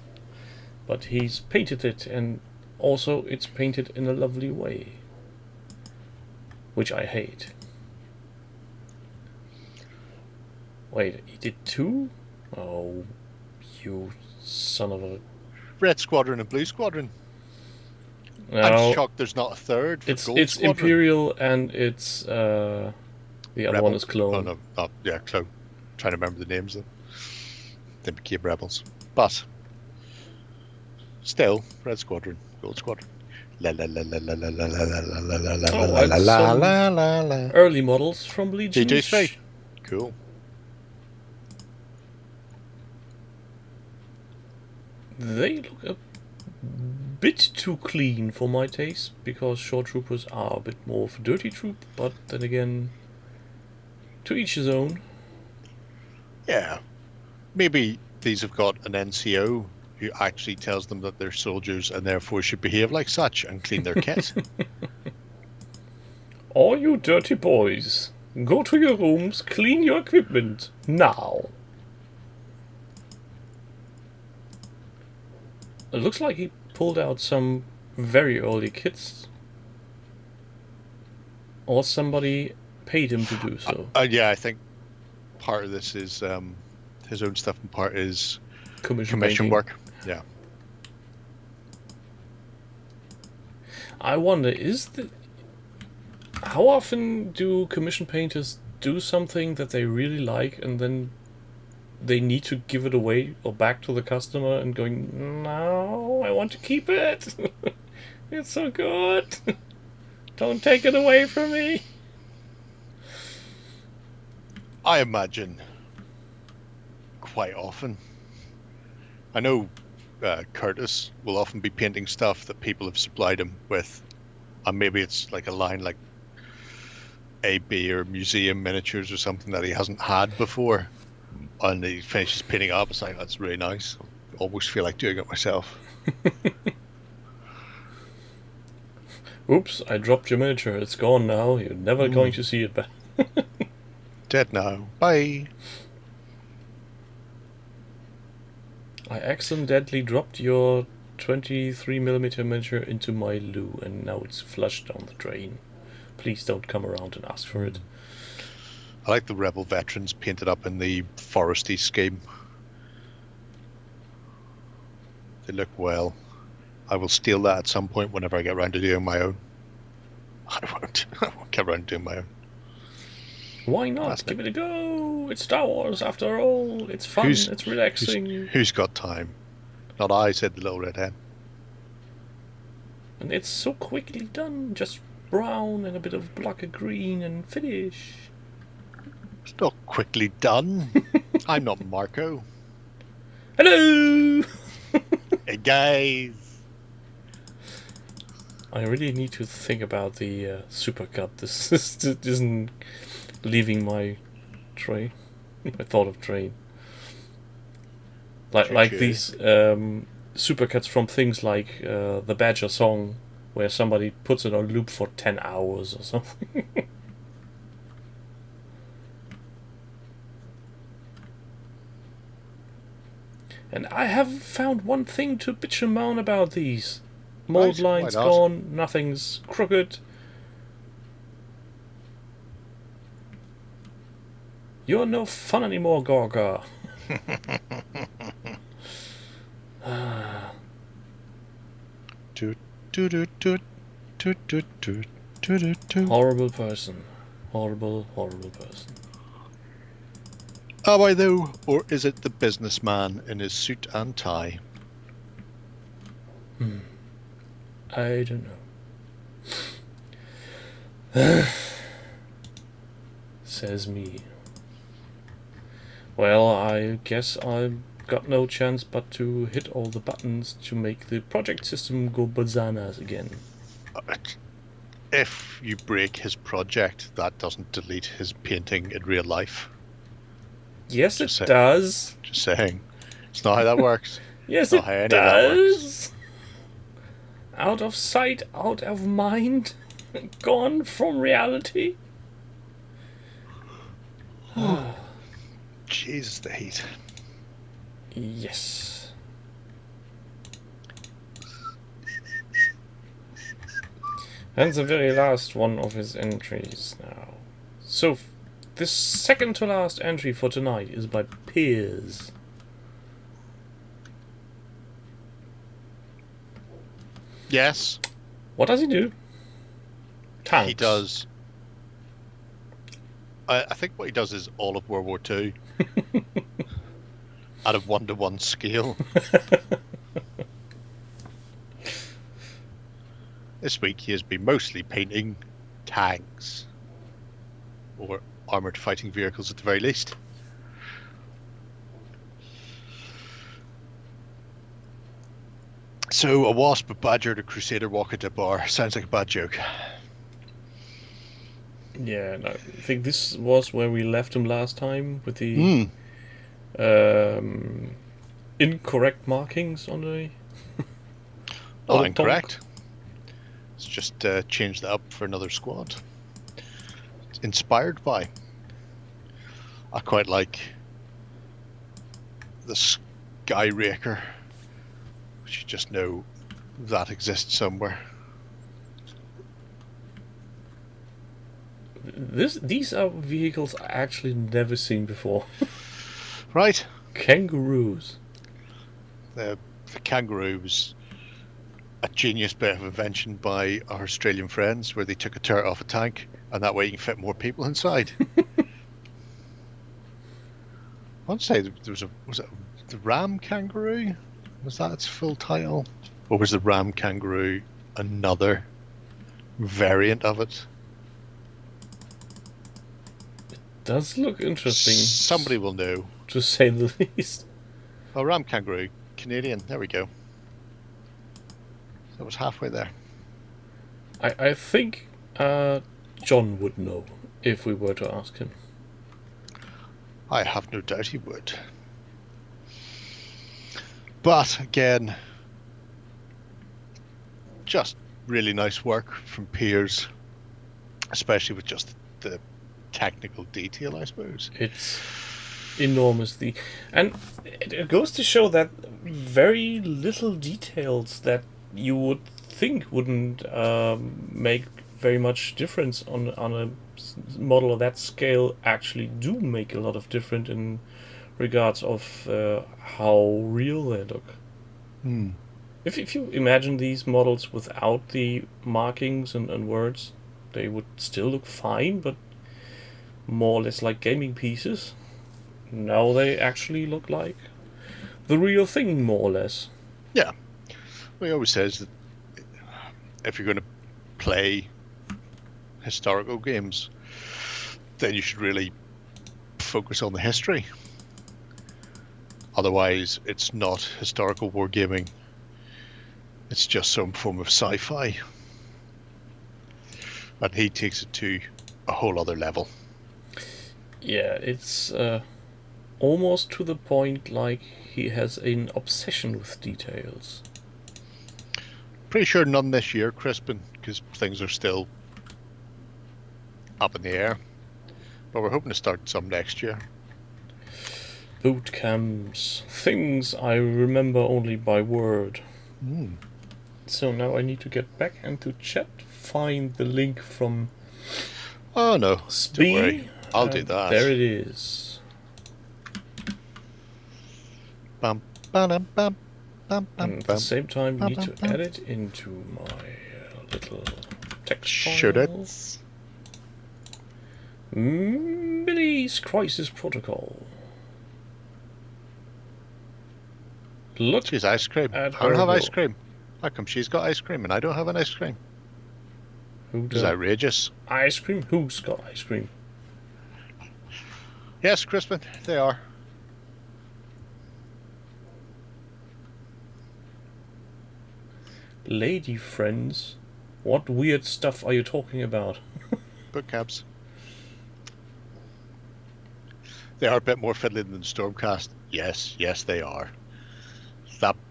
Speaker 3: But he's painted it, and also it's painted in a lovely way. Which I hate. Wait, he did two? Oh, you son of a...
Speaker 4: Red Squadron and Blue Squadron.
Speaker 3: No,
Speaker 4: I'm shocked there's not a third. For
Speaker 3: it's
Speaker 4: Gold
Speaker 3: it's
Speaker 4: Squadron.
Speaker 3: Imperial and it's the other
Speaker 4: Rebel.
Speaker 3: one is Clone.
Speaker 4: Oh no, yeah, Clone. Trying to remember the names though. They became rebels, but still, Red Squadron, Gold Squadron. La la la la la la la la la la la la
Speaker 3: Oh,
Speaker 4: la
Speaker 3: and
Speaker 4: la
Speaker 3: some
Speaker 4: la la la.
Speaker 3: Early models from Legion.
Speaker 4: GG3. Cool.
Speaker 3: They look a bit too clean for my taste, because shore troopers are a bit more of a dirty troop, but then again, to each his own.
Speaker 4: Yeah, maybe these have got an NCO who actually tells them that they're soldiers and therefore should behave like such and clean their kit.
Speaker 3: All you dirty boys, go to your rooms, clean your equipment, now. It looks like he pulled out some very early kits. Or somebody paid him to do so.
Speaker 4: Yeah, I think part of this is his own stuff and part is commission
Speaker 3: painting.
Speaker 4: work. Yeah.
Speaker 3: I wonder, how often do commission painters do something that they really like and then they need to give it away or back to the customer and going, no, I want to keep it. It's so good. Don't take it away from me.
Speaker 4: I imagine quite often. I know Curtis will often be painting stuff that people have supplied him with, and maybe it's like a line like AB or museum miniatures or something that he hasn't had before, and he finishes painting up. It's like, that's really nice. I almost feel like doing it myself.
Speaker 3: Oops, I dropped your miniature. It's gone now. You're never going to see it back.
Speaker 4: Dead now. Bye.
Speaker 3: I accidentally dropped your 23mm miniature into my loo, and now it's flushed down the drain. Please don't come around and ask for it.
Speaker 4: I like the Rebel veterans painted up in the foresty scheme. They look well. I will steal that at some point whenever I get around to doing my own. I won't. I won't get around to doing my own.
Speaker 3: Why not?
Speaker 4: That's
Speaker 3: Give it a go. It's Star Wars after all. It's fun. It's relaxing.
Speaker 4: Who's got time? Not I, said the little red hen.
Speaker 3: And it's so quickly done. Just brown and a bit of black and green and finish.
Speaker 4: It's not quickly done. I'm not Marco.
Speaker 3: Hello!
Speaker 4: Hey guys.
Speaker 3: I really need to think about the supercut. This isn't leaving my train. My thought of train. Like these supercuts from things like the Badger song, where somebody puts it on loop for 10 hours or something. And I have found one thing to bitch and moan about these. Mold
Speaker 4: Right,
Speaker 3: lines
Speaker 4: why not?
Speaker 3: gone, nothing's crooked. You're no fun anymore, Gorga.
Speaker 4: Toot, toot, toot, toot, toot, toot, toot, toot, toot.
Speaker 3: Horrible person. Horrible, horrible person.
Speaker 4: Am I though, or is it the businessman in his suit and tie?
Speaker 3: I don't know. Says me. Well, I guess I've got no chance but to hit all the buttons to make the project system go bananas again.
Speaker 4: If you break his project, that doesn't delete his painting in real life.
Speaker 3: Yes, it
Speaker 4: Just say-
Speaker 3: does.
Speaker 4: Just saying. It's not how that works.
Speaker 3: Yes,
Speaker 4: Not
Speaker 3: it
Speaker 4: how any of that works.
Speaker 3: does. Out of sight, out of mind, gone from reality.
Speaker 4: Jesus, the heat.
Speaker 3: Yes. And the very last one of his entries now. So, this second to last entry for tonight is by Piers.
Speaker 4: Yes,
Speaker 3: What does he do? Tanks.
Speaker 4: he does. I think what he does is all of World War II at a 1-to-1 scale. This week he has been mostly painting tanks, or armoured fighting vehicles at the very least. So a wasp, a badger, and a crusader walk into a bar. Sounds like a bad joke.
Speaker 3: Yeah, no, I think this was where we left him last time with the incorrect markings on the.
Speaker 4: Not
Speaker 3: Old
Speaker 4: incorrect. Let's just change that up for another squad. It's inspired by. I quite like the Skyraker, which you just know that exists somewhere.
Speaker 3: These are vehicles I actually never seen before.
Speaker 4: Right?
Speaker 3: Kangaroos.
Speaker 4: The kangaroo was a genius bit of invention by our Australian friends, where they took a turret off a tank, and that way you can fit more people inside. I want to say there was it the Ram Kangaroo? Was that its full title? Or was the Ram Kangaroo another variant of it?
Speaker 3: Does look interesting.
Speaker 4: Somebody will know.
Speaker 3: To say the least.
Speaker 4: Oh, Ram Kangaroo, Canadian. There we go. That was halfway there.
Speaker 3: I think John would know if we were to ask him.
Speaker 4: I have no doubt he would. But again, just really nice work from Piers, especially with just the technical detail, I suppose.
Speaker 3: It's enormously, and it goes to show that very little details that you would think wouldn't make very much difference on a model of that scale actually do make a lot of difference in regards of how real they look. If you imagine these models without the markings and words, they would still look fine, but more or less like gaming pieces. Now they actually look like the real thing, more or less.
Speaker 4: Yeah. Well, he always says that if you're going to play historical games, then you should really focus on the history. Otherwise, it's not historical wargaming. It's just some form of sci-fi. And he takes it to a whole other level.
Speaker 3: Yeah, it's almost to the point like he has an obsession with details.
Speaker 4: Pretty sure none this year, Crispin, because things are still up in the air. But we're hoping to start some next year.
Speaker 3: Boot camps, things I remember only by word. So now I need to get back into chat, find the link from
Speaker 4: Oh no,
Speaker 3: SB.
Speaker 4: don't worry. I'll do that.
Speaker 3: There it is.
Speaker 4: Bum, ba-dum, bum, bum, bum,
Speaker 3: And at
Speaker 4: bum.
Speaker 3: the same time, need to add it into my little text file.
Speaker 4: Should it?
Speaker 3: Millie's Crisis Protocol. Look
Speaker 4: She's ice cream. I
Speaker 3: at
Speaker 4: don't
Speaker 3: her
Speaker 4: have ice
Speaker 3: go.
Speaker 4: cream. How come she's got ice cream and I don't have an ice cream?
Speaker 3: Who
Speaker 4: This is
Speaker 3: does
Speaker 4: outrageous.
Speaker 3: ice cream? Who's got ice cream?
Speaker 4: Yes, Crispin, they are.
Speaker 3: Lady friends? What weird stuff are you talking about?
Speaker 4: Book cabs. They are a bit more fiddly than Stormcast. Yes, yes, they are.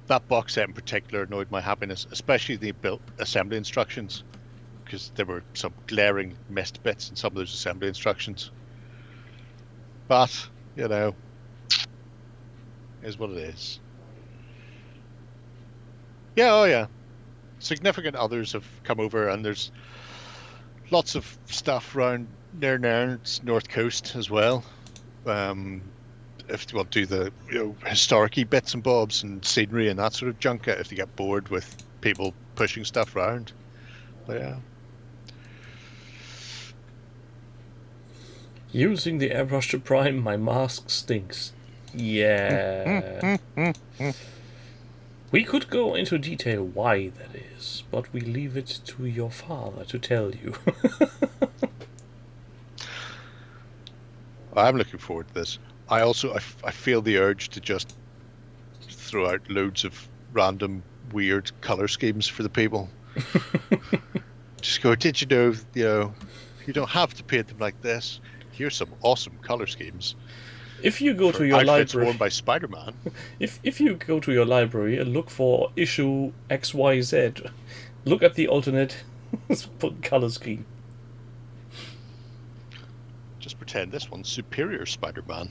Speaker 4: That box set in particular annoyed my happiness, especially the built assembly instructions, because there were some glaring missed bits in some of those assembly instructions. But, you know, is what it is. Yeah, oh yeah. Significant others have come over, and there's lots of stuff around near Nairn's North Coast as well. If you want to do the historic-y bits and bobs and scenery and that sort of junk, if you get bored with people pushing stuff around. But yeah.
Speaker 3: Using the airbrush to prime, my mask stinks. Yeah. We could go into detail why that is, but we leave it to your father to tell you.
Speaker 4: I'm looking forward to this. I feel the urge to just throw out loads of random weird color schemes for the people. Just go, did you know, you don't have to paint them like this. Here's some awesome color schemes.
Speaker 3: If you go
Speaker 4: for
Speaker 3: to your
Speaker 4: outfits
Speaker 3: library,
Speaker 4: worn by Spider-Man.
Speaker 3: if you go to your library and look for issue XYZ, look at the alternate color scheme.
Speaker 4: Just pretend this one's superior Spider-Man.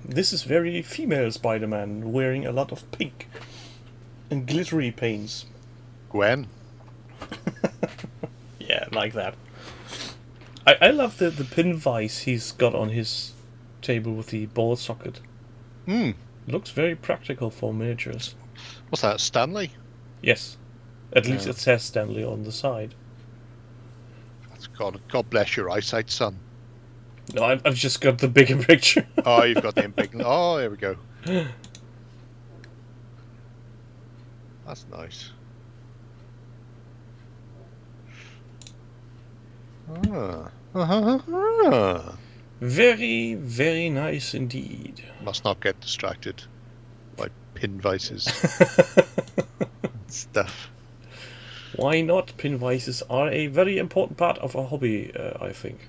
Speaker 3: This is very female Spider-Man, wearing a lot of pink and glittery paints.
Speaker 4: Gwen.
Speaker 3: Yeah, like that. I love the pin vise he's got on his table with the ball socket. Looks very practical for miniatures.
Speaker 4: What's that, Stanley?
Speaker 3: Yes. At least it says Stanley on the side.
Speaker 4: That's God bless your eyesight, son.
Speaker 3: No, I've just got the bigger picture.
Speaker 4: Oh, you've got the big. Oh, there we go. That's nice.
Speaker 3: Very, very nice indeed.
Speaker 4: Must not get distracted by pin vices and stuff.
Speaker 3: Why not? Pin vices are a very important part of a hobby, I think.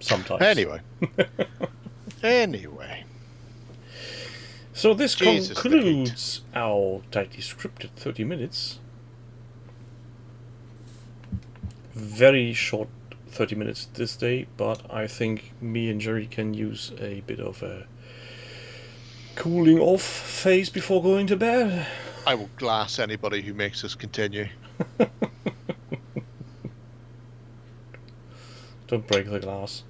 Speaker 3: Sometimes.
Speaker 4: Anyway.
Speaker 3: So this
Speaker 4: Jesus, the
Speaker 3: concludes our tightly scripted 30 minutes. Very short 30 minutes this day, but I think me and Jerry can use a bit of a cooling off phase before going to bed.
Speaker 4: I will glass anybody who makes us continue.
Speaker 3: Don't break the glass.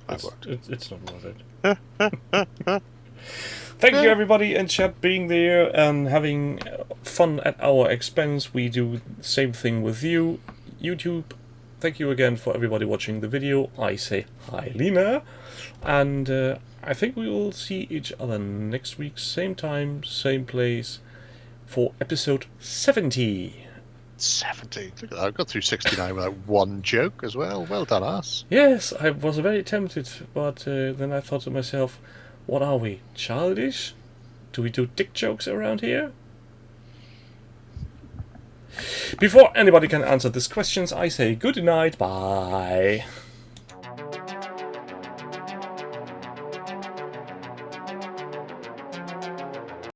Speaker 4: I won't.
Speaker 3: It's not worth it. Thank you everybody in chat being there and having fun at our expense. We do the same thing with you. YouTube, thank you again for everybody watching the video. I say hi, Lena. And I think we will see each other next week, same time, same place, for episode 70.
Speaker 4: 70. Look at that. I got through 69 without one joke as well. Well done, us.
Speaker 3: Yes, I was very tempted, but then I thought to myself, what are we, childish? Do we do dick jokes around here? Before anybody can answer these questions, I say good night, bye.